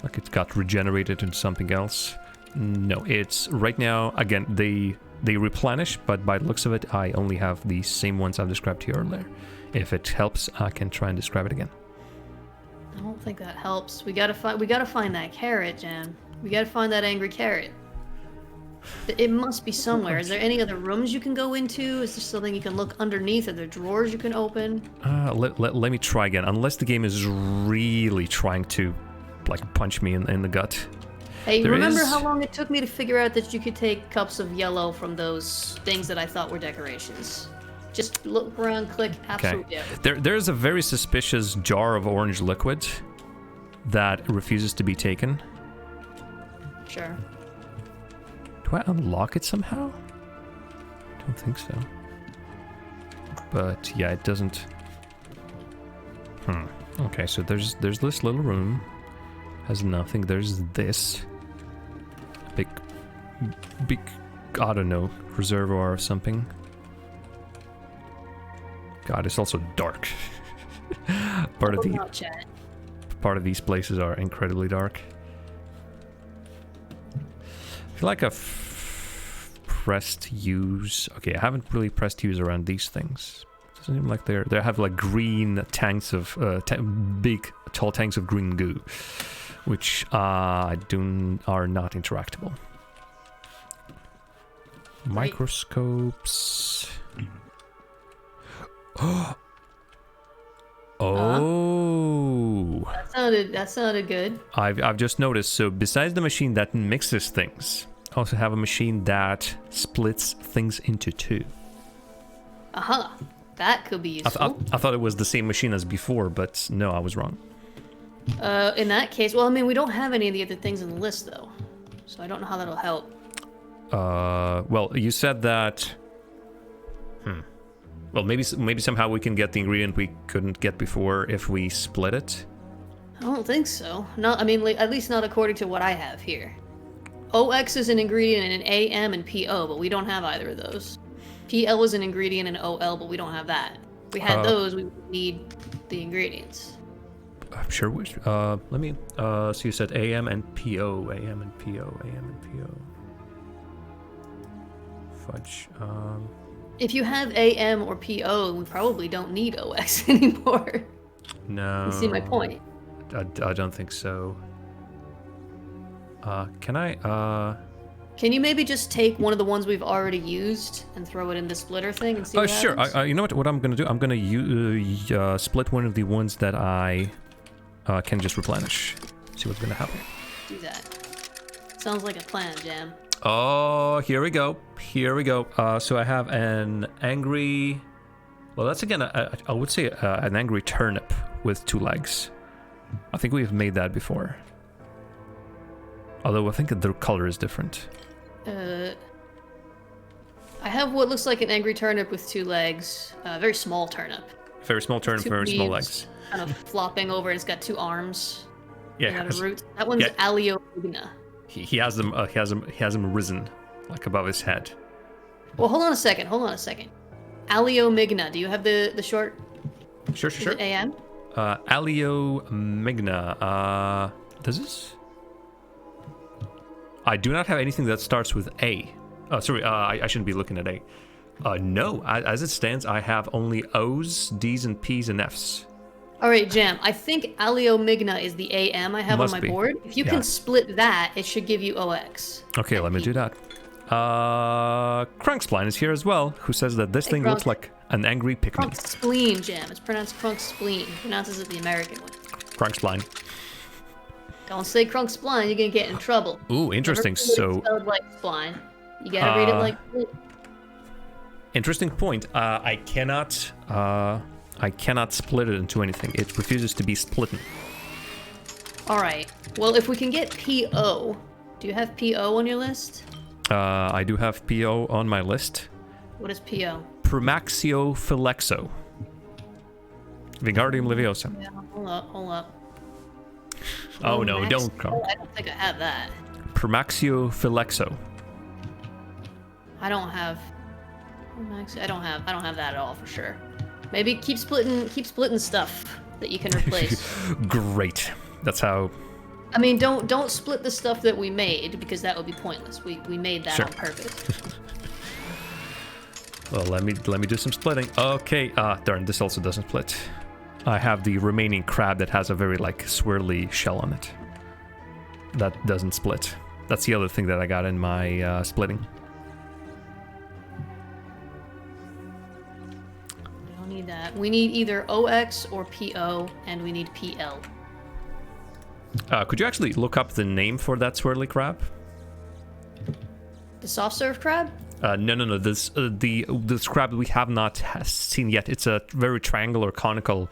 Like it got regenerated into something else. No, it's right now, again, they replenish, but by the looks of it, I only have the same ones I've described to you earlier. If it helps, I can try and describe it again. I don't think that helps. We gotta find that carrot, Jan. We gotta find that angry carrot. It must be somewhere. Is there any other rooms you can go into? Is there something you can look underneath? Are there drawers you can open? Let me try again. Unless the game is really trying to, like, punch me in the gut. Hey, There remember is- how long it took me to figure out that you could take cups of yellow from those things that I thought were decorations? Just look around, click, absolutely everything. There's a very suspicious jar of orange liquid that refuses to be taken. Sure. Do I unlock it somehow? Don't think so. But yeah, it doesn't. Okay, so there's this little room. Has nothing. There's this big, I don't know, reservoir or something. God, it's also dark. part of these places are incredibly dark. I feel like I've pressed use. Okay, I haven't really pressed use around these things. It doesn't seem like they have like green tanks of big tall tanks of green goo, which are not interactable. Microscopes. Oh. That sounded good. I've just noticed. So besides the machine that mixes things, I also have a machine that splits things into two. Uh-huh. That could be useful. I thought it was the same machine as before, but no, I was wrong. In that case, well, I mean, we don't have any of the other things on the list, though. So I don't know how that'll help. Well, you said that... Well, maybe somehow we can get the ingredient we couldn't get before if we split it. I don't think so. No, I mean, at least not according to what I have here. OX is an ingredient in AM and PO, but we don't have either of those. PL is an ingredient in OL, but we don't have that. If we had those, we would need the ingredients. I'm sure which. Let me. So you said AM and PO, AM and PO, AM and PO. Fudge. If you have AM or PO, we probably don't need OX anymore. No. You see my point? I don't think so. Can I? Can you maybe just take one of the ones we've already used and throw it in the splitter thing and see what Sure. happens? You know what I'm gonna do? I'm gonna split one of the ones that I can just replenish. See what's gonna happen. Do that. Sounds like a plan, Jam. Oh, here we go. Here we go. So I have an angry... Well, that's again, I would say an angry turnip with 2 legs. I think we've made that before. Although I think the color is different. I have what looks like an angry turnip with 2 legs. Very small turnip. Very small turnip, very small leaves legs. Kind of flopping over, and it's got 2 arms. Yeah. And a root. That one's Aleomigna. He has them. He has them risen, like above his head. Well, hold on a second. Aleomigna. Do you have the short? Sure. Is it AM? Aleomigna. Does this? I do not have anything that starts with A. Sorry, I shouldn't be looking at A. No, as it stands, I have only O's, D's, and P's, and F's. All right, Jam. I think Aleomigna is the AM I have on my board. If you can split that, it should give you OX. Okay, let me do that. Crunkspline is here as well, who says that this thing looks like an angry Pikmin. Crunkspleen, Jam. It's pronounced Crunkspleen. He pronounces it the American way. Crunkspline. Don't say Crunkspline, you're gonna get in trouble. Ooh, interesting. So spelled like spline. You gotta read it like. Interesting point. I cannot split it into anything. It refuses to be splitten. All right. Well, if we can get PO, do you have PO on your list? I do have PO on my list. What is PO? Primaxiophilexo. Wingardium Leviosa. Yeah, hold up. Oh no, don't come. I don't think I have that. Primaxiophilexo. I don't have that at all for sure. Maybe keep splitting stuff that you can replace. Great. That's how. I mean, don't split the stuff that we made, because that would be pointless. We made that on purpose. Well, let me do some splitting. Okay. Darn, this also doesn't split. I have the remaining crab that has a very swirly shell on it. That doesn't split. That's the other thing that I got in my splitting. We don't need that. We need either OX or PO, and we need PL. Could you actually look up the name for that swirly crab? The soft serve crab? No. This this crab we have not seen yet. It's a very triangular, conical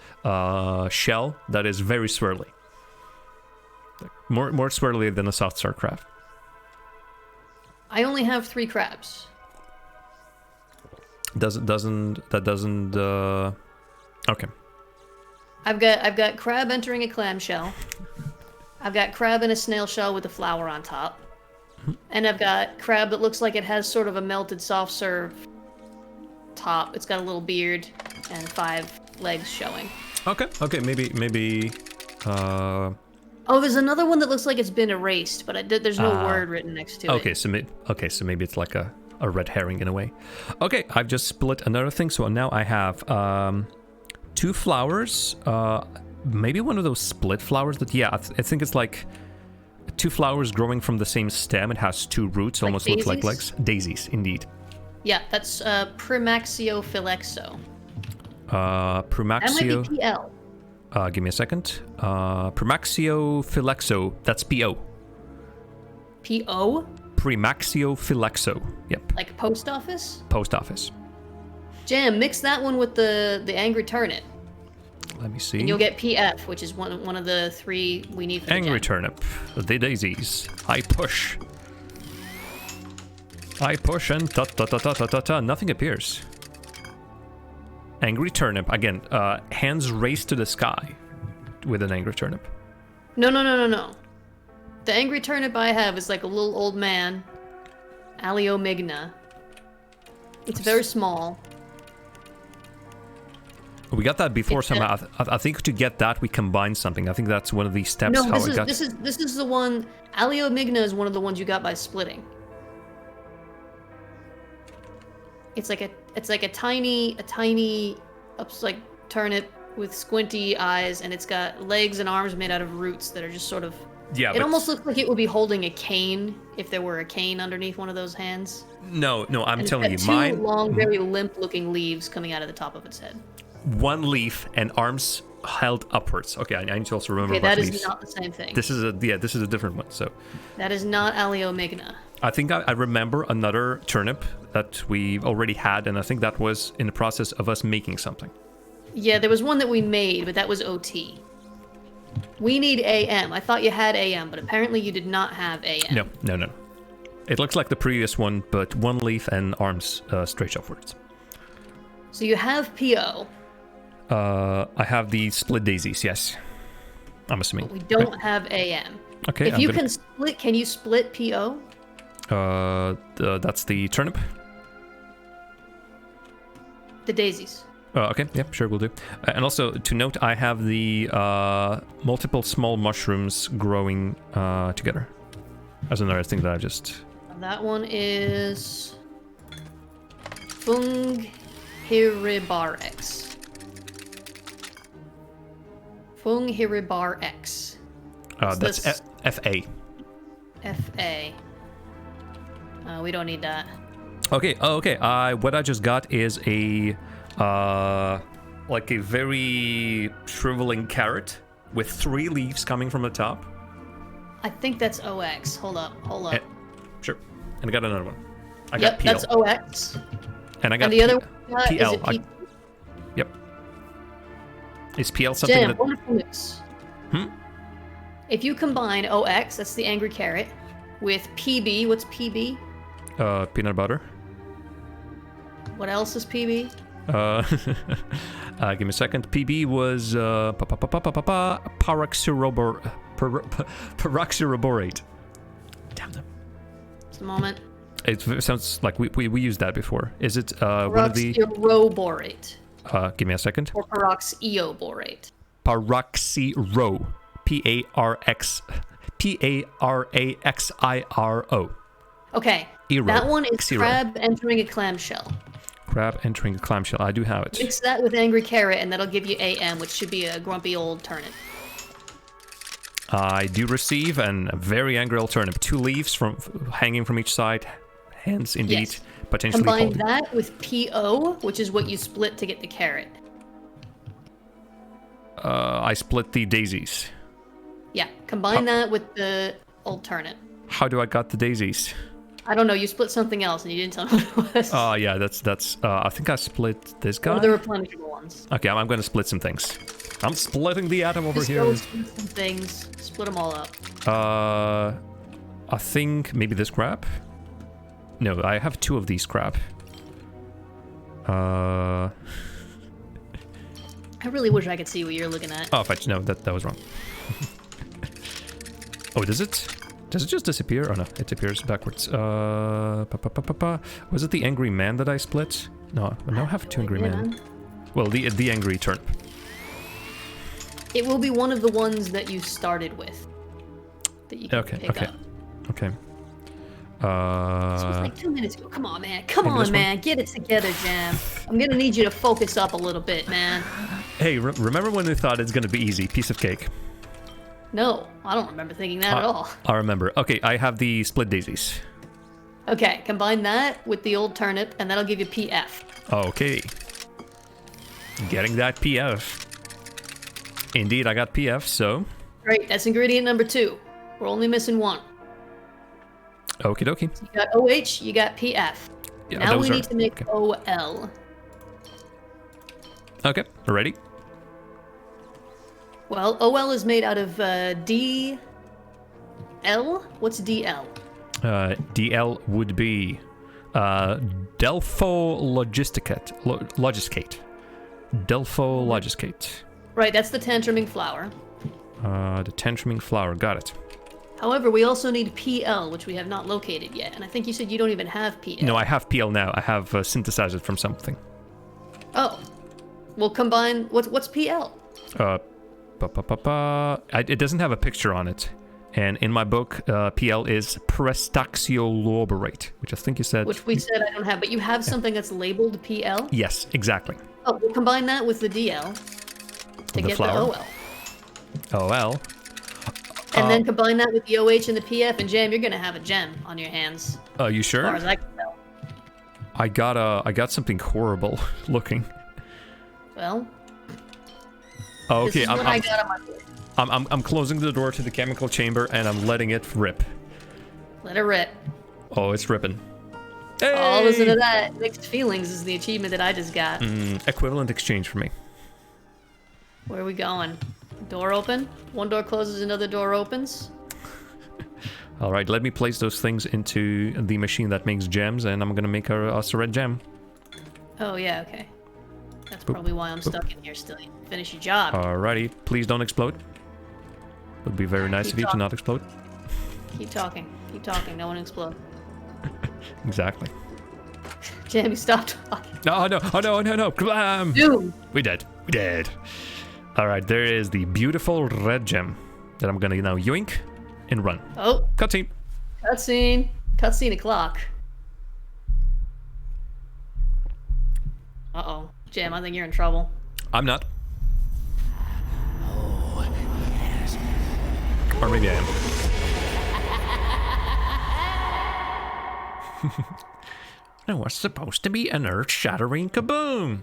shell that is very swirly. More swirly than a soft serve crab. I only have 3 crabs. Doesn't okay. I've got crab entering a clamshell. I've got crab in a snail shell with a flower on top. And I've got crab that looks like it has sort of a melted soft serve top. It's got a little beard and 5 legs showing. Okay, maybe Oh, there's another one that looks like it's been erased, but there's no word written next to it. So maybe it's like a red herring in a way. Okay, I've just split another thing, so now I have 2 flowers. Maybe one of those split flowers that, I think it's like 2 flowers growing from the same stem. It has 2 roots, like almost looks like legs. Daisies, indeed. Yeah, that's Primaxio phylexo. Primaxio. That might be PL. Give me a second. Primaxio phylexo. That's PO. PO? Primaxio phylexo. Yep. Like post office? Post office. Jam, mix that one with the angry turnip. Let me see. And you'll get PF, which is one of the 3 we need for Angry the gem. turnip. The daisies. I push. And ta-ta-ta-ta-ta-ta. Nothing appears. Angry turnip. Again, hands raised to the sky with an angry turnip. No. The angry turnip I have is like a little old man. Aleomigna. It's very small. We got that before somehow. I think to get that we combined something. I think that's one of the steps. No, this is the one. Aleomigna is one of the ones you got by splitting. It's like a tiny like turnip with squinty eyes, and it's got legs and arms made out of roots that are just sort of. Yeah. It almost looks like it would be holding a cane if there were a cane underneath one of those hands. No, I'm telling you, two mine. Long, very limp-looking leaves coming out of the top of its head. 1 leaf and arms held upwards. Okay, I need to also remember. Okay, about that is leaves. not the same thing. This is a different one. So. That is not Aleomigna. I think I remember another turnip that we already had, and I think that was in the process of us making something. Yeah, there was one that we made, but that was OT. We need AM. I thought you had AM, but apparently you did not have AM. No. It looks like the previous one, but 1 leaf and arms straight upwards. So you have PO. I have the split daisies, yes. I'm assuming. But we don't have AM. Okay. If can you split PO? That's the turnip. The daisies. Okay, yep, sure, will do. And also, to note, I have the multiple small mushrooms growing together. As another thing that I just... That one is... Funghiribar-X. Funghiribar-X. That's FA. FA. We don't need that. Okay, what I just got is a... like a very shriveling carrot with 3 leaves coming from the top. I think that's OX. Hold up. Sure. And I got another one. I yep, got PL. that's OX. And I got the other one PL. is it P- Yep. Is PL something Jam, that... wonderful news. If you combine OX, that's the angry carrot, with PB, what's PB? Peanut butter. What else is PB? Give me a second. PB was peroxyroborate. Damn them. Just a moment. It sounds like we used that before. Is it one of the... Peroxyroborate. Give me a second. Or peroxyoborate. Peroxyro. Paraxiro. Okay. Ero. That one is Xero. crab entering a clamshell. Crab entering a clamshell. I do have it. Mix that with angry carrot, and that'll give you AM, which should be a grumpy old turnip. I do receive a very angry old turnip. 2 leaves hanging from each side. Hands, indeed. Yes. Potentially Combine holding. that with PO, which is what you split to get the carrot. I split the daisies. Yeah. Combine that with the old turnip. How do I got the daisies? I don't know. You split something else, and you didn't tell me what it was. Oh, yeah, that's. I think I split this guy. Or the replenishable ones. Okay, I'm going to split some things. I'm splitting the atom over Just here. go split some things. Split them all up. I think maybe this crap. No, I have 2 of these crap. I really wish I could see what you're looking at. Oh, fetch. No, that was wrong. Oh, does it? Does it just disappear? Oh no, it appears backwards. Was it the angry man that I split? No, I now have 2 angry men. Well, the angry turnip. It will be one of the ones that you started with. That you can pick up. Okay. This was like 2 minutes ago. Come on, man. Come Maybe on, man. Get it together, Jam. I'm gonna need you to focus up a little bit, man. Hey, remember when we thought it's gonna be easy? Piece of cake. No, I don't remember thinking that at all. I remember. Okay, I have the split daisies. Okay, combine that with the old turnip, and that'll give you PF. Okay. Getting that PF. Indeed, I got PF, so... Great, that's ingredient number 2. We're only missing 1. Okie dokie. So you got OH, you got PF. Yeah, now we need to make OL. Okay, ready? Well, OL is made out of DL. What's DL? DL would be Delpho Logisticate. Delpho Logisticate. Right, that's the tantruming flour. The tantruming flour, got it. However, we also need PL, which we have not located yet. And I think you said you don't even have PL. No, I have PL now. I have synthesized it from something. Oh. Well, combine... What's PL? It doesn't have a picture on it. And in my book, PL is prestaxiolauberate, which I think you said... Which we said I don't have, but you have something that's labeled PL? Yes, exactly. Oh, we'll combine that with the DL to get the OL. OL. And then combine that with the OH and the PF, and Jam, you're gonna have a gem on your hands. You sure? As far as I can tell. I got something horrible looking. Well. Oh, okay, This is what I got on my board. I'm closing the door to the chemical chamber and I'm letting it rip. Let it rip. Oh, it's ripping. Hey! Oh, listen to that. Mixed feelings is the achievement that I just got. Equivalent exchange for me. Where are we going? Door open? One door closes, another door opens. All right, let me place those things into the machine that makes gems, and I'm gonna make us a red gem. Oh, yeah, okay. That's probably why I'm stuck in here still. You finish your job. Alrighty, please don't explode. Would be very nice of you to not explode. Keep talking. Keep talking. No one explode. Exactly. Jamie, stop talking. Oh no! Oh no! No! No! Kablam! Dude! We did. We did. All right, there is the beautiful red gem that I'm gonna now yoink and run. Oh. Cutscene. Cutscene. Cutscene o'clock. Uh-oh. Jam, I think you're in trouble. I'm not. Or maybe I am. No, it's supposed to be an earth-shattering kaboom.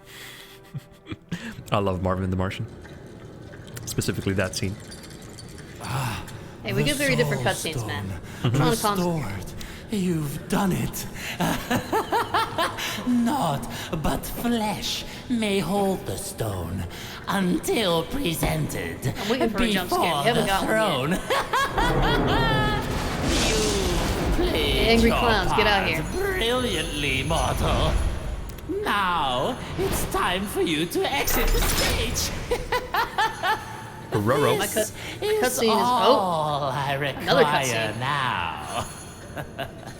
I love Marvin the Martian. Specifically that scene. Hey, we get very different cutscenes, man. I'm trying to concentrate. You've done it. Naught but flesh may hold the stone until presented I'm waiting for a jump scare. before We haven't the got throne. You played Angry your clowns, get out part here. brilliantly, mortal. Now it's time for you to exit the stage. Roro. My This cutscene is all I another require cutscene. now.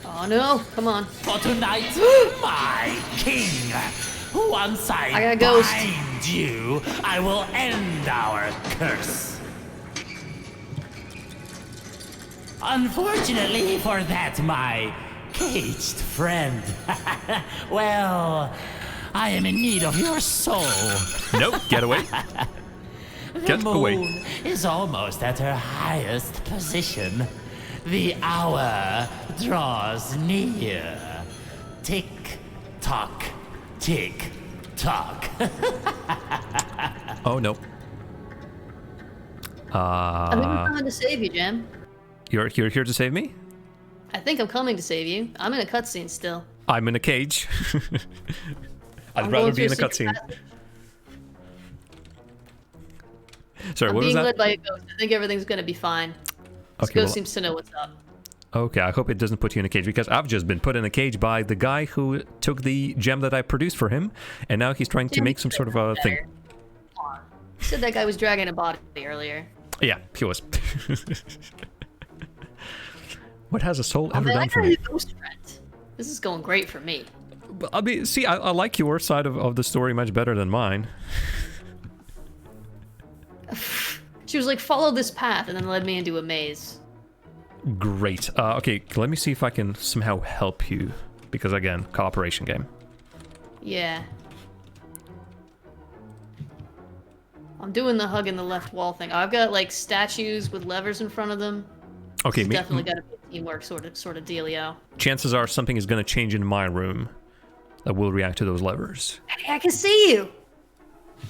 Oh no, come on. For tonight, my king. Once I got a ghost. bind you, I will end our curse. Unfortunately for that, my caged friend. Well, I am in need of your soul. Nope, get away. Get The away. moon is almost at her highest position. The hour draws near. Tick tock, tick tock. Oh no. I think I'm coming to save you, Jim. You're here to save me? I think I'm coming to save you. I'm in a cutscene still. I'm in a cage. I'd I'm rather going be in a through cutscene. secret Sorry, I'm what was being that? led by a ghost. I think everything's gonna be fine. This Okay, ghost well- seems to know what's up. Okay, I hope it doesn't put you in a cage, because I've just been put in a cage by the guy who took the gem that I produced for him, and now he's trying to Jim, make some sort of a thing. You said that guy was dragging a body earlier. Yeah, he was. What has a soul Oh, ever man, I done for got me? a ghost friend. This is going great for me. I mean, see, I like your side of the story much better than mine. She was like, follow this path, and then led me into a maze. Great. Okay, let me see if I can somehow help you, because again, cooperation game. Yeah. I'm doing the hug in the left wall thing. I've got like statues with levers in front of them. Okay, It's definitely got to be a teamwork sort of dealio. chances are something is going to change in my room that will react to those levers. Hey, I can see you.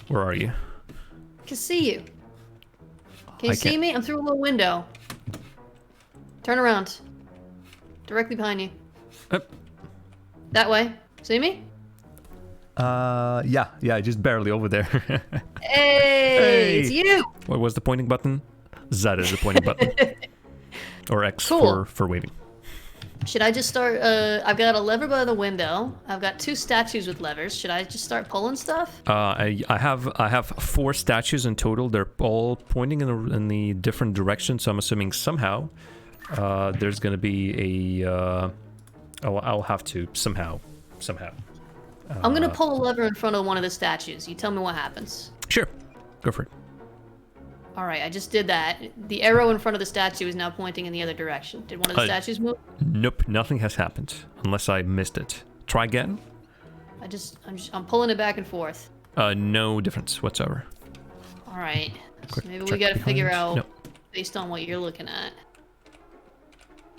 Where are you? I can see you. Can you I see can't- me? I'm through a little window. Turn around. Directly behind you. That way. See me? Yeah, just barely over there. Hey, it's you. What was the pointing button? Z is the pointing button. Or X Cool. for waving. Should I just start? I've got a lever by the window. I've got 2 statues with levers. Should I just start pulling stuff? I have 4 statues in total. They're all pointing in the different directions. So I'm assuming somehow there's gonna be a. I'll have to somehow. I'm gonna pull a lever in front of one of the statues. You tell me what happens. Sure, go for it. All right, I just did that. The arrow in front of the statue is now pointing in the other direction. Did one of the statues move? Nope, nothing has happened unless I missed it. Try again. I'm pulling it back and forth. No difference whatsoever. All right. So Quick maybe we check gotta figure behind. out based on what you're looking at.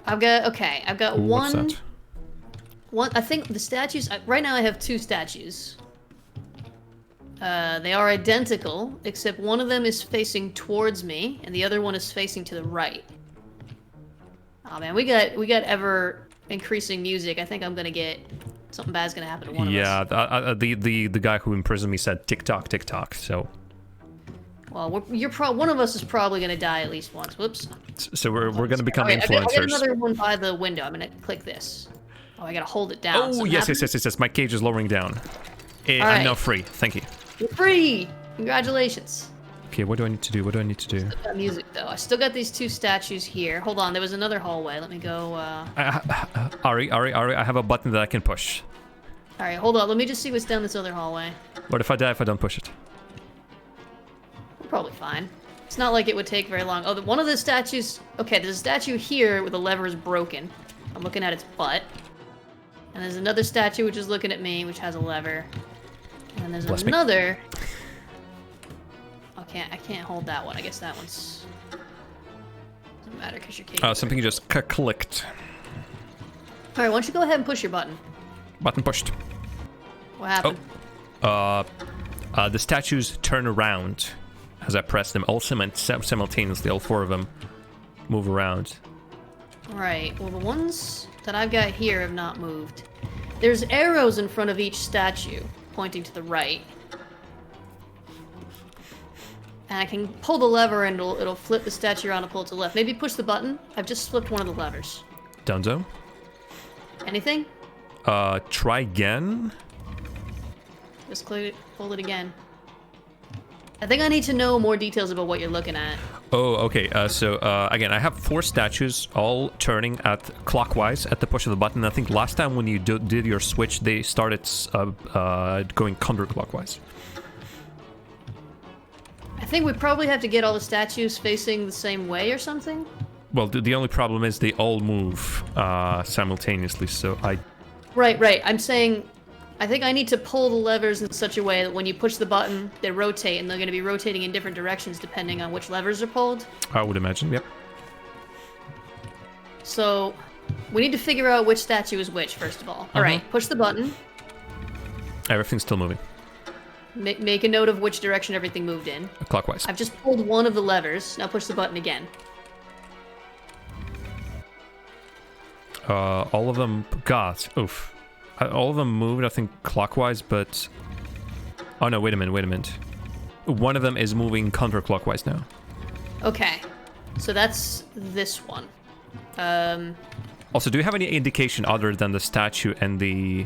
I've got Ooh, what's one. that? I think the statues. Right now, I have 2 statues. They are identical, except one of them is facing towards me, and the other one is facing to the right. Oh man, we got ever increasing music. I think I'm gonna get something bad's gonna happen to one of us. Yeah, the guy who imprisoned me said tick tock, so. Well, one of us is probably gonna die at least once. Whoops. So we're gonna become Okay, I got influencers. another one by the window. I'm gonna click this. Oh, I gotta hold it down. Oh Something yes, happens? yes. My cage is lowering down. I'm Alright. now free. Thank you. You're free! Congratulations. Okay, what do I need to do? Still got music though. I still got these 2 statues here. Hold on, there was another hallway. Let me go. Ari, I have a button that I can push. All right, hold on. Let me just see what's down this other hallway. What if I die if I don't push it? We're probably fine. It's not like it would take very long. Oh, one of the statues. Okay, there's a statue here where the lever is broken. I'm looking at its butt. And there's another statue which is looking at me, which has a lever. And there's Bless me. another. I can't hold that one. I guess that one's. Doesn't matter because you're capable. Something just clicked. All right, why don't you go ahead and push your button? Button pushed. What happened? The statues turn around as I press them. All simultaneously, all 4 of them move around. All right. Well, the ones that I've got here have not moved. There's arrows in front of each statue, pointing to the right. And I can pull the lever and it'll flip the statue around and pull it to the left. Maybe push the button. I've just flipped one of the levers. Dunzo. Anything? Try again. Just pull it again. I think I need to know more details about what you're looking at. Oh, okay. So again, I have 4 statues all turning at clockwise at the push of the button. I think last time when you did your switch, they started going counterclockwise. I think we probably have to get all the statues facing the same way or something. Well, the only problem is they all move simultaneously. So Right. I'm saying, I think I need to pull the levers in such a way that when you push the button, they rotate, and they're going to be rotating in different directions depending on which levers are pulled. I would imagine. Yep. So, we need to figure out which statue is which, first of all. All right, push the button. Everything's still moving. Make a note of which direction everything moved in. Clockwise. I've just pulled one of the levers. Now push the button again. All of them... God, oof. All of them moved, I think, clockwise, but... Oh, no, wait a minute. One of them is moving counterclockwise now. Okay. So that's this one. Also, do you have any indication other than the statue and the...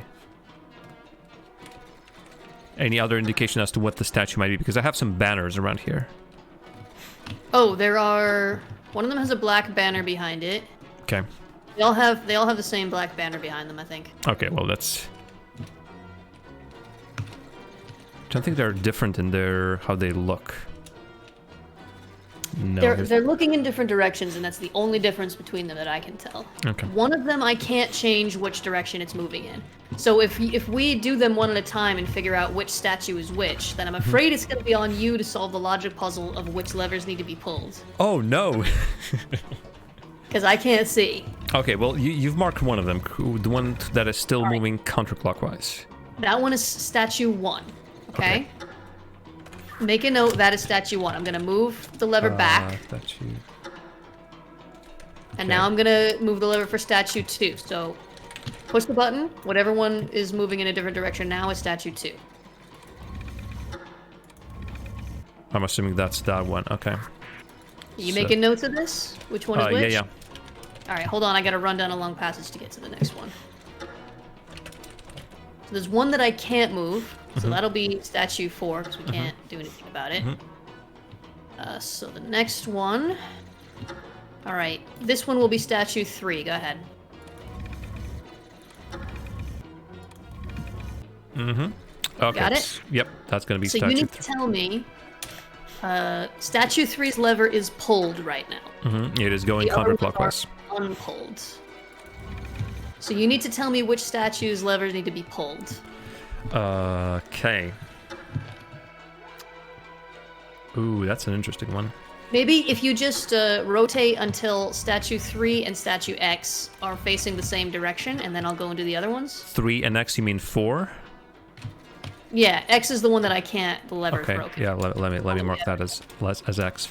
Any other indication as to what the statue might be? Because I have some banners around here. Oh, there are... One of them has a black banner behind it. Okay. They all have the same black banner behind them, I think. Okay, well, that's... I don't think they're different in their... how they look. No. They're looking in different directions, and that's the only difference between them that I can tell. Okay. One of them I can't change which direction it's moving in. So if we do them one at a time and figure out which statue is which, then I'm afraid it's going to be on you to solve the logic puzzle of which levers need to be pulled. Oh, no! Because I can't see. Okay, well, you've marked one of them. The one that is still moving counterclockwise. That one is statue 1. Okay? Make a note, that is statue 1. I'm going to move the lever back. Statue. And now I'm going to move the lever for statue 2. So push the button. Whatever one is moving in a different direction now is statue 2. I'm assuming that's that one. Okay. You making notes of this? Which one is which? Yeah. Alright, hold on. I got to run down a long passage to get to the next one. So there's one that I can't move. So that'll be statue 4, because we can't do anything about it. So the next one... Alright, this one will be statue 3. Go ahead. Okay. Got it? Yep, that's going to be So statue you need 3. to tell me... statue 3's lever is pulled right now. It is going The others counterclockwise. are unpulled. So you need to tell me which statue's levers need to be pulled. Okay. Ooh, that's an interesting one. Maybe if you just rotate until statue 3 and statue X are facing the same direction, and then I'll go and do the other ones. 3 and X, you mean 4? Yeah, X is the one that I can't. The lever Okay. broken. Yeah. Let me mark that as X.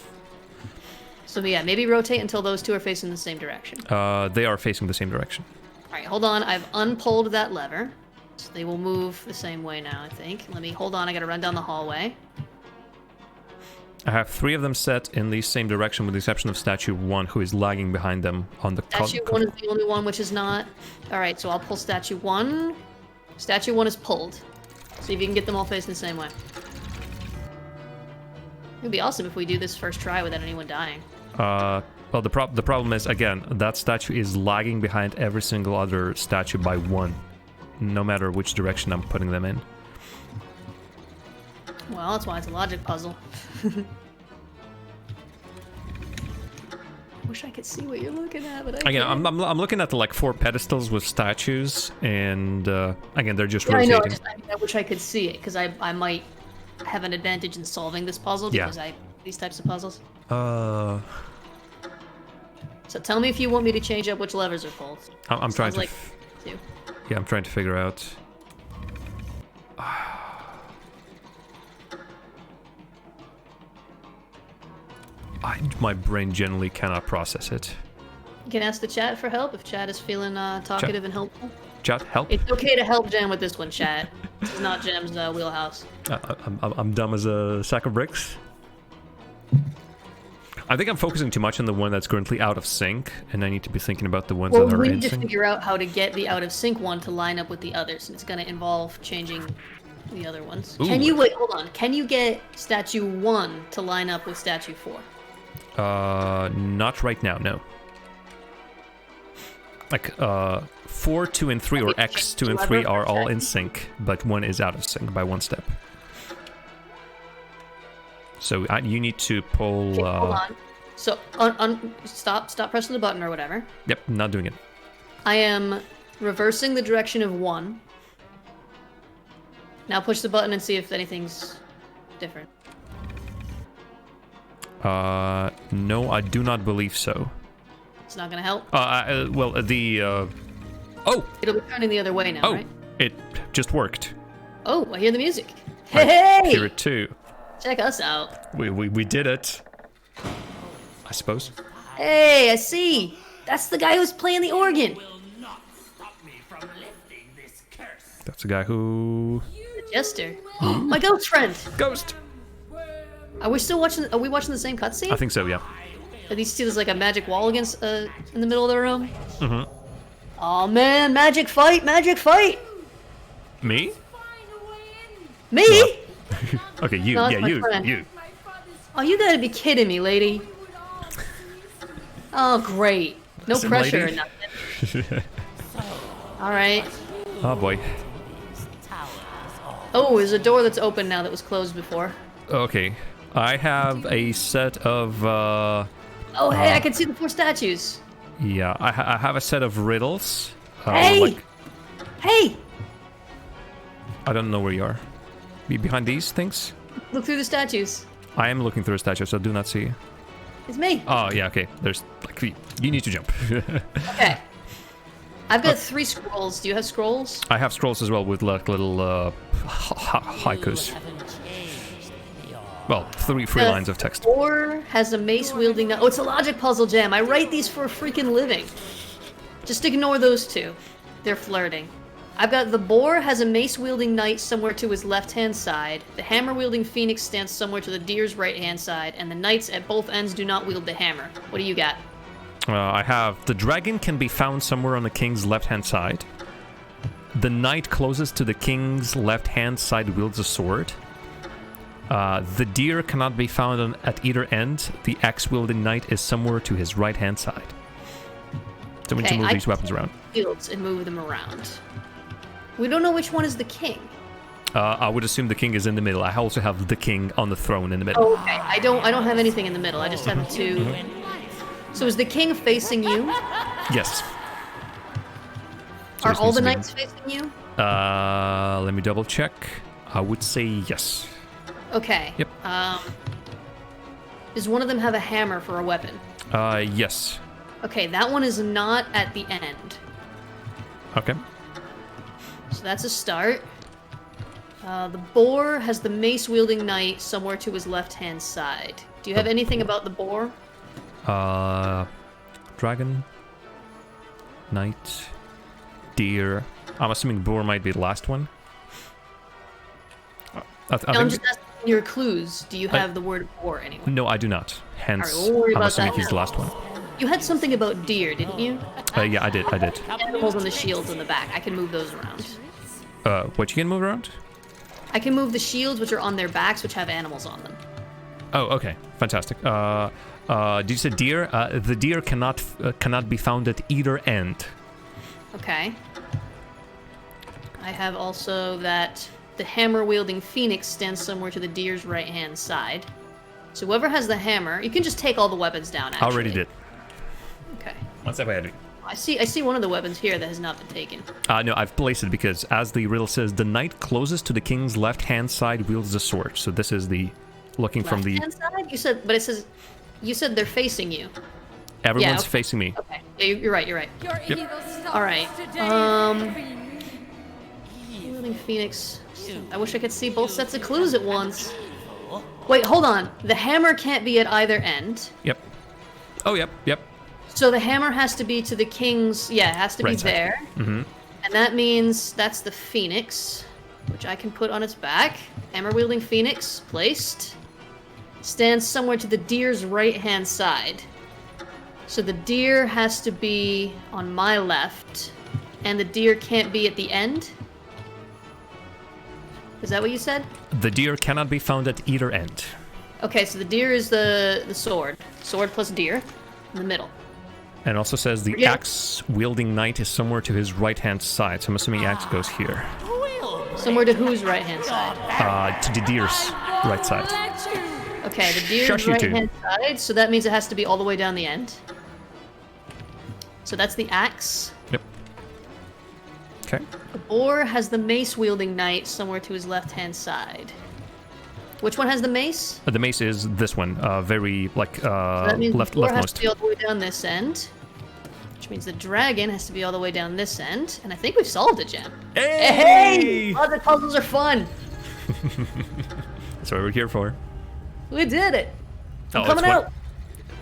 So yeah, maybe rotate until those two are facing the same direction. They are facing the same direction. All right, hold on. I've unpulled that lever. So they will move the same way now, I think. Hold on, I gotta run down the hallway. I have 3 of them set in the same direction with the exception of statue 1, who is lagging behind them on the... Statue 1 is the only one which is not... Alright, so I'll pull statue 1. Statue 1 is pulled. See if you can get them all facing the same way. It would be awesome if we do this first try without anyone dying. Well, the problem is, again, that statue is lagging behind every single other statue by 1. No matter which direction I'm putting them in. Well, that's why it's a logic puzzle. Wish I could see what you're looking at, but I Again, can't. I'm looking at the 4 pedestals with statues, and again, they're just Yeah, I know. rotating. I wish I could see it because I might have an advantage in solving this puzzle because I these types of puzzles. So tell me if you want me to change up which levers are pulled. I'm trying to. Two. Yeah, I'm trying to figure out. My brain generally cannot process it. You can ask the chat for help if chat is feeling talkative and helpful. Chat, help. It's okay to help Jam with this one, chat. This is not Jam's wheelhouse. I'm dumb as a sack of bricks. I think I'm focusing too much on the one that's currently out of sync, and I need to be thinking about the ones that are we in need to sync. figure out how to get the out of sync one to line up with the others, and it's going to involve changing the other ones. Ooh. Can you wait? Hold on. Can you get statue 1 to line up with statue 4? Not right now, no. 4, 2, and 3, or X, 2, and 3 are all in sync, but one is out of sync by 1 step. So you need to pull... Okay, hold on. So, stop pressing the button or whatever. Yep, not doing it. I am reversing the direction of 1. Now push the button and see if anything's different. No, I do not believe so. It's not gonna help? Well, Oh! It'll be turning the other way now, right? It just worked. Oh, I hear the music. Hey! I hear it too. Check us out. We did it. I suppose. Hey, I see. That's the guy who's playing the organ. Will not stop me from lifting this curse. That's the guy who... The jester. My ghost friend. Ghost! Are we still watching? Are we watching the same cutscene? I think so, yeah. At least see there's like a magic wall against in the middle of the room. Mm-hmm. Oh man, magic fight, magic fight. Me? Me? Okay, you. No, that's Yeah, my you. friend. You. Oh, you gotta be kidding me, lady. Oh, great. No Some pressure lady. or nothing. All right. Oh, boy. Oh, there's a door that's open now that was closed before. Okay. I have a set of... Oh, hey, I can see the 4 statues. Yeah, I have a set of riddles. Hey! Like, Hey! I don't know where you are. Be behind these things? Look through the statues. I am looking through a statue, so do not see. It's me. Oh, yeah, okay. There's, like, you need to jump. Okay. I've got 3 scrolls. Do you have scrolls? I have scrolls as well with, like, little, haikus. Well, three lines of text. Boar has a mace wielding. Oh, it's a logic puzzle jam. I write these for a freaking living. Just ignore those 2. They're flirting. I've got the boar has a mace wielding knight somewhere to his left hand side. The hammer wielding phoenix stands somewhere to the deer's right hand side, and the knights at both ends do not wield the hammer. What do you got? I have the dragon can be found somewhere on the king's left hand side. The knight closest to the king's left hand side wields a sword. The deer cannot be found at either end. The axe-wielding knight is somewhere to his right-hand side. So we need to move these weapons around. Fields and move them around. We don't know which one is the king. I would assume the king is in the middle. I also have the king on the throne in the middle. Oh, okay. I don't have anything in the middle. I just have the 2. So is the king facing you? Yes. So Are this all needs the to be- knights facing you? Let me double check. I would say yes. Okay. Yep. Does one of them have a hammer for a weapon? Yes. Okay, that one is not at the end. Okay. So that's a start. The boar has the mace-wielding knight somewhere to his left-hand side. Do you have anything about the boar? Dragon, knight, deer. I'm assuming boar might be the last one. I'm just asking your clues. Do you have the word boar anywhere? No, I do not. Hence, Alright, we'll worry I'm about assuming that he's the now. last one. You had something about deer, didn't you? Yeah, I did. Animals on the shields in the back. I can move those around. What, you can move around? I can move the shields, which are on their backs, which have animals on them. Oh, okay. Fantastic. Did you say deer? The deer cannot be found at either end. Okay. I have also that the hammer-wielding phoenix stands somewhere to the deer's right-hand side. So whoever has the hammer, you can just take all the weapons down, actually. Already did. Okay. One step ahead. I see one of the weapons here that has not been taken. No, I've placed it because, as the riddle says, the knight closest to the king's left-hand side wields the sword. So this is the looking from the. Left-hand side? You said, but it says, you said they're facing you. Everyone's okay. facing me. Okay. Yeah, you're right. You're right. Yep. All right. Wielding phoenix. I wish I could see both sets of clues at once. Wait, hold on. The hammer can't be at either end. Yep. Oh, yep. So the hammer has to be to the king's. Yeah, it has to be Right side. there. Mm-hmm. And that means that's the phoenix, which I can put on its back. Hammer-wielding phoenix, placed. Stands somewhere to the deer's right-hand side. So the deer has to be on my left, and the deer can't be at the end? Is that what you said? The deer cannot be found at either end. Okay, so the deer is the sword. Sword plus deer in the middle. And also says the Yeah. axe-wielding knight is somewhere to his right-hand side. So I'm assuming axe goes here. Somewhere to whose right-hand side? To the deer's right side. Okay, the deer's Shush you two. right-hand side, so that means it has to be all the way down the end. So that's the axe. Yep. Okay. The boar has the mace-wielding knight somewhere to his left-hand side. Which one has the mace? The mace is this one. Very, like, So that means the boar has leftmost. to be all the way down this end. Which means the dragon has to be all the way down this end. And I think we've solved it, Jen. Hey! Logic puzzles are fun! That's what we're here for. We did it. I'm Oh, coming out.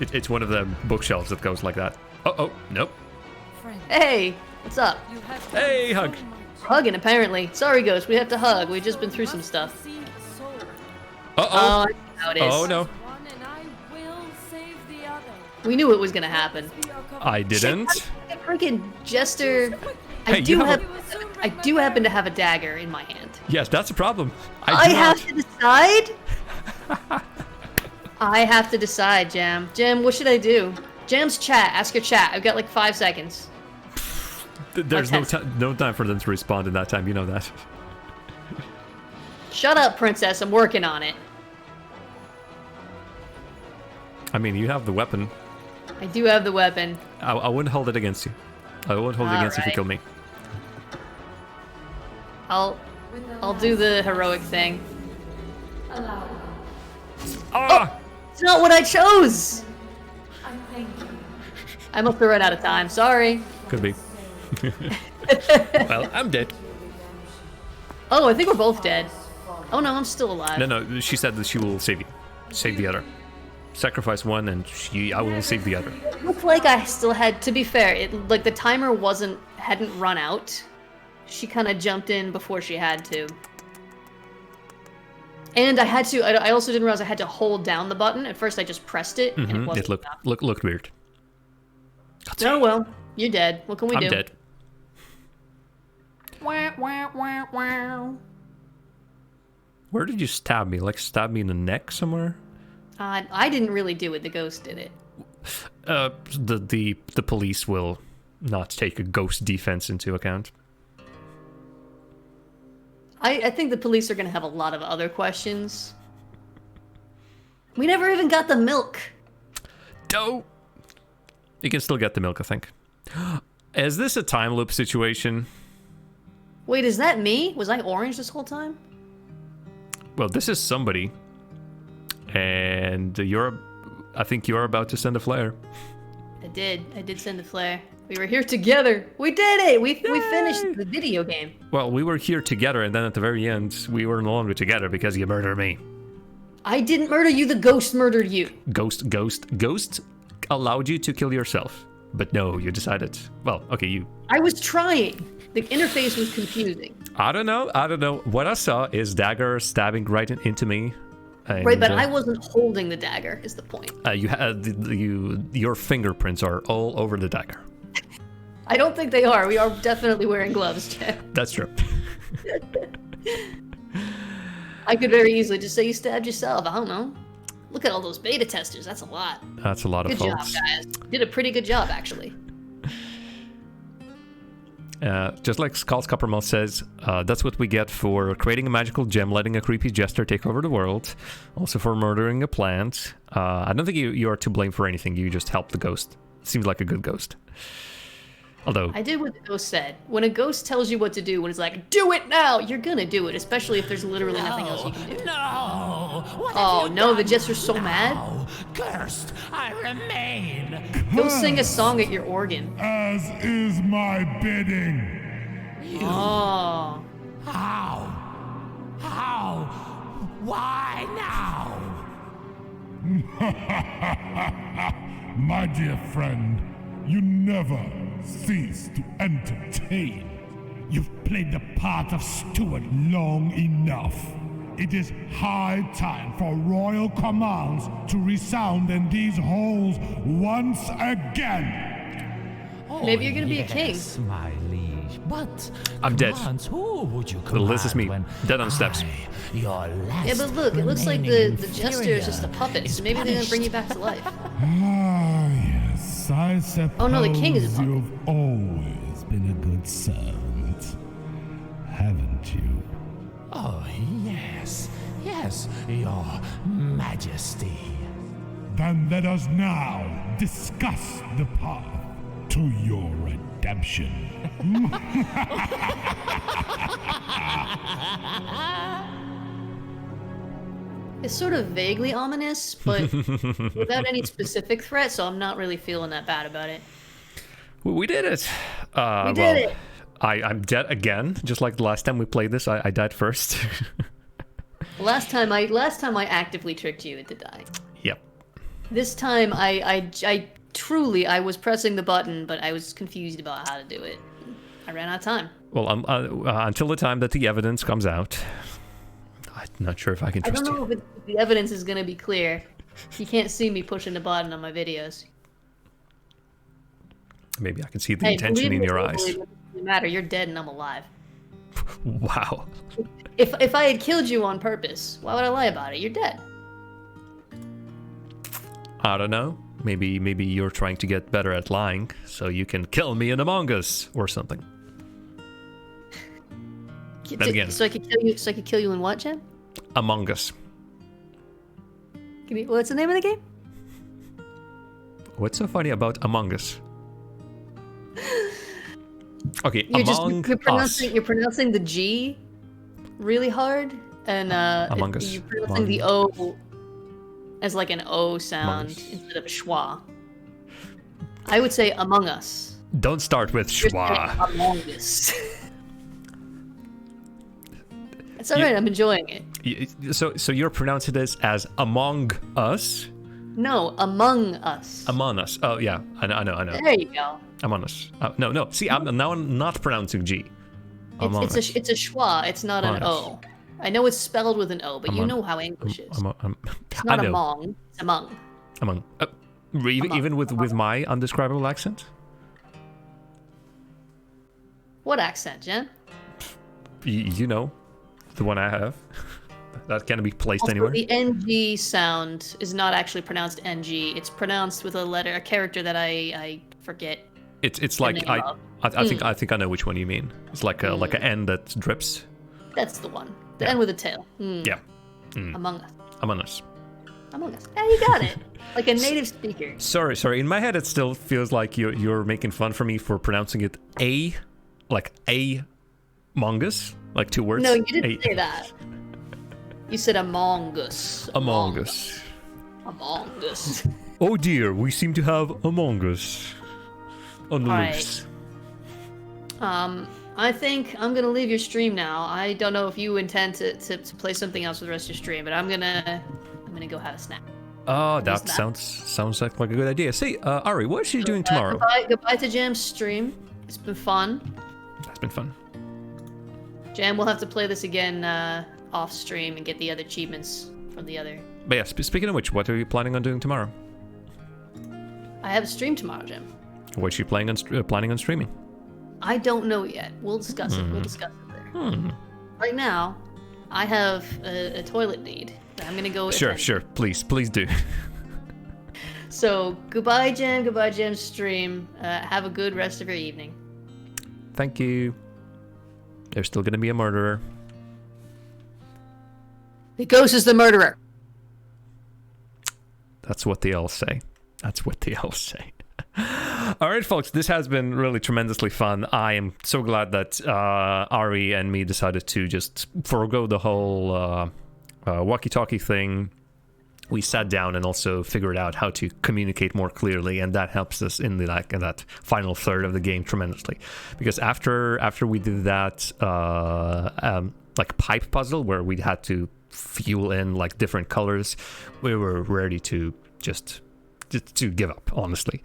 It's one of the bookshelves that goes like that. Oh, nope. Hey, what's up? Hey, hug. Hugging, apparently. Sorry, Ghost, we have to hug. We've just been through some stuff. Uh-oh. Oh, I see how it is. Oh, no. We knew it was gonna happen. I didn't. Shit, freaking Jester. Hey, you have I do happen to have a dagger in my hand. Yes, that's a problem. I do have not. to decide? I have to decide, Jam. Jam, what should I do? Jam's chat. Ask your chat. I've got like 5 seconds. There's no time for them to respond in that time. You know that. Shut up, princess. I'm working on it. I mean, you have the weapon. I do have the weapon. I wouldn't hold it against you. I won't hold it against you if you Alright. kill me. I'll do the heroic thing. Ah! It's not what I chose! I must have run out of time. Sorry. Could be. Well, I'm dead. Oh, I think we're both dead. Oh no, I'm still alive. No, she said that she will save you. Save the other. Sacrifice one, and I will save the other. It looked like I still had, to be fair, like the timer hadn't run out. She kind of jumped in before she had to. And I also didn't realize I had to hold down the button. At first I just pressed it, and it wasn't It looked weird. Oh well, you're dead. What can we do? I'm dead. Wah, wah, wah, wah. Where did you stab me? Like stab me in the neck somewhere? I didn't really do it. The ghost did it. The police will not take a ghost defense into account. I think the police are going to have a lot of other questions. We never even got the milk. Dope. You can still get the milk, I think. Is this a time loop situation? Wait, is that me? Was I orange this whole time? Well, this is somebody. And I think you're about to send a flare. I did send a flare. We were here together. We did it. We finished the video game. Well, we were here together, and then at the very end, we were no longer together because you murdered me. I didn't murder you. The ghost murdered you. Ghost allowed you to kill yourself. But no, you decided. Well, okay, I was trying. The interface was confusing. I don't know. What I saw is dagger stabbing right into me. And, Right, but I wasn't holding the dagger, is the point. You had your fingerprints are all over the dagger. I don't think they are. We are definitely wearing gloves, Jeff. That's true. I could very easily just say you stabbed yourself. I don't know. Look at all those beta testers. That's a lot. That's a lot of Good job, faults. guys. Did a pretty good job, actually. Just like Skulls Coppermouth says, that's what we get for creating a magical gem, letting a creepy jester take over the world. Also for murdering a plant. I don't think you are to blame for anything. You just helped the ghost. Seems like a good ghost. Although I did what the ghost said. When a ghost tells you what to do, when it's like, do it now, you're gonna do it, especially if there's literally nothing else you can do. No! What Oh, have you no, the done jester's so mad. now? Cursed, I remain. Go sing a song at your organ. As is my bidding. Oh. How? Why now? My dear friend, you never cease to entertain. You've played the part of steward long enough. It is high time for royal commands to resound in these halls once again. Maybe you're gonna be a king. Yes, my liege, but I'm dead. commands, who would you command This is me, when dead on the steps. I, your last Yeah, but look, it looks like remaining the jester is just a inferior, puppet, so maybe they're gonna bring you back to life. Ah, yes, I suppose Oh, no, the king is a puppet. you've always been a good servant, haven't you? Oh, yes, your majesty. Then let us now discuss the path to your redemption. It's sort of vaguely ominous, but without any specific threat, so I'm not really feeling that bad about it. we did it. We did it. I'm dead again, just like the last time we played this. I died first. Last time I actively tricked you into dying. Yep. This time I truly I was pressing the button, but I was confused about how to do it. I ran out of time. Well, until the time that the evidence comes out, I'm not sure if I can I trust don't know you. if the evidence is going to be clear. You can't see me pushing the button on my videos. Maybe I can see the Hey, intention in your eyes. It doesn't matter. You're dead and I'm alive. Wow. If I had killed you on purpose, why would I lie about it? You're dead. I don't know. Maybe you're trying to get better at lying, so you can kill me in Among Us or something. Then again, So I could kill you. So I could kill you in what, Jen? Among Us. What's the name of the game? What's so funny about Among Us? Okay, You're pronouncing the G really hard, and Among Us. you're pronouncing the O as like an O sound instead of a schwa. I would say Among Us. Don't start with You're schwa. saying Among Us. It's alright. I'm enjoying it. So you're pronouncing this as Among Us? No, Among Us. Among Us. Oh yeah, I know. There you go. Among Us. No. See, I'm not pronouncing G. It's a schwa. It's not an O. I know it's spelled with an O, but you know how English is. It's not among. It's among. Among. Even with my undescribable accent? What accent, Jen? You know, the one I have. That can't be placed Also, anywhere. the NG sound is not actually pronounced NG. It's pronounced with a character that I forget. It's like I think I know which one you mean. It's like an N that drips. That's the one. The N with a tail. Yeah. Among Us. Among Us. Among Us. Yeah, you got it. Like a native speaker. Sorry. In my head, it still feels like you're making fun for me for pronouncing it like Among Us, like two words. No, you didn't say that. You said Among Us. Among Us. Among Us. Oh dear, we seem to have Among Us on the loose. I think I'm gonna leave your stream now. I don't know if you intend to play something else for the rest of your stream, but I'm gonna go have a snack. Oh, that sounds like a good idea. Say, Ari, what are you doing tomorrow? Goodbye to Jam's stream. It's been fun. That's been fun. Jam, we'll have to play this again off stream and get the other achievements from the other. But yeah, speaking of which, what are you planning on doing tomorrow? I have a stream tomorrow, Jim. What are you planning on streaming? I don't know yet. We'll discuss it. We'll discuss it there. Right now, I have a toilet need that I'm gonna go. Sure. Please do. So goodbye, Jam. Goodbye, Jam's stream. Have a good rest of your evening. Thank you. There's still gonna be a murderer. The ghost is the murderer. That's what they all say. All right, folks, this has been really tremendously fun. I am so glad that Ari and me decided to just forego the whole walkie-talkie thing. We sat down and also figured out how to communicate more clearly, and that helps us in that final third of the game tremendously. Because after we did that pipe puzzle where we had to fuel in like different colors, we were ready to just to give up, honestly.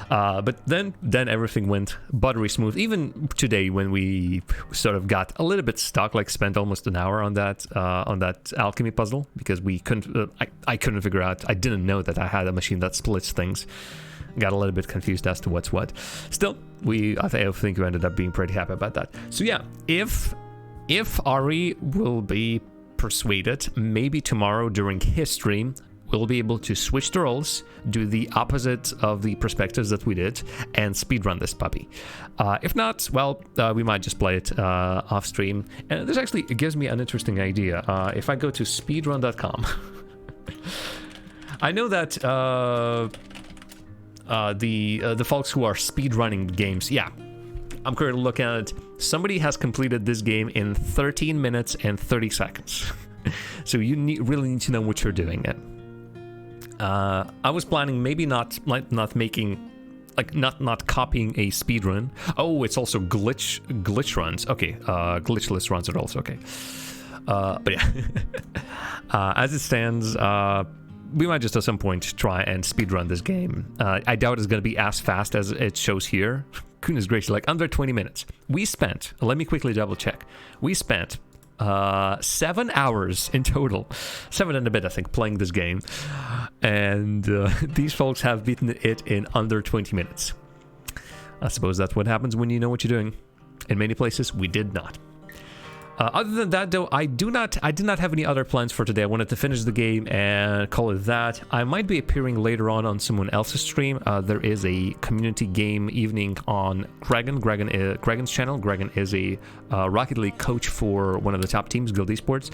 But then everything went buttery smooth. Even today, when we sort of got a little bit stuck, like spent almost an hour on that alchemy puzzle because we couldn't. I couldn't figure out. I didn't know that I had a machine that splits things. Got a little bit confused as to what's what. Still, I think we ended up being pretty happy about that. So yeah, if Ari will be persuaded, maybe tomorrow during his stream, we'll be able to switch the roles, do the opposite of the perspectives that we did, and speedrun this puppy. If not, well, we might just play it off stream. And this actually gives me an interesting idea. If I go to speedrun.com, I know that the folks who are speedrunning games, yeah, I'm currently looking at it. Somebody has completed this game in 13 minutes and 30 seconds. So you really need to know what you're doing. I was planning maybe not making, like not copying a speedrun. Oh, it's also glitch runs. Okay, glitchless runs are also okay. But yeah, as it stands, we might just at some point try and speedrun this game. I doubt it's going to be as fast as it shows here. Goodness gracious, like under 20 minutes. We spent, let me quickly double check. We spent 7 hours in total, 7 and a bit, I think, playing this game. And these folks have beaten it in under 20 minutes. I suppose that's what happens when you know what you're doing. In many places, we did not. Other than that, though, I did not have any other plans for today. I wanted to finish the game and call it that. I might be appearing later on someone else's stream. There is a community game evening on Gregan's channel. Gregan is a Rocket League coach for one of the top teams, Guild Esports,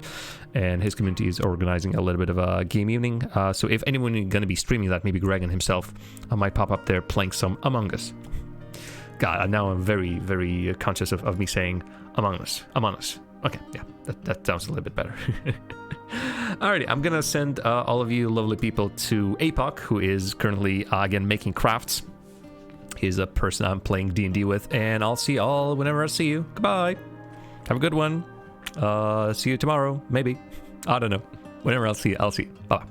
and his community is organizing a little bit of a game evening. So if anyone is going to be streaming that, maybe Gregan himself might pop up there playing some Among Us. God, now I'm very, very conscious of me saying Among Us. Okay, yeah, that sounds a little bit better. Alrighty, I'm gonna send all of you lovely people to Apoc, who is currently, again, making crafts. He's a person I'm playing D&D with, and I'll see you all whenever I see you. Goodbye. Have a good one. See you tomorrow, maybe. I don't know. Whenever I'll see you. Bye.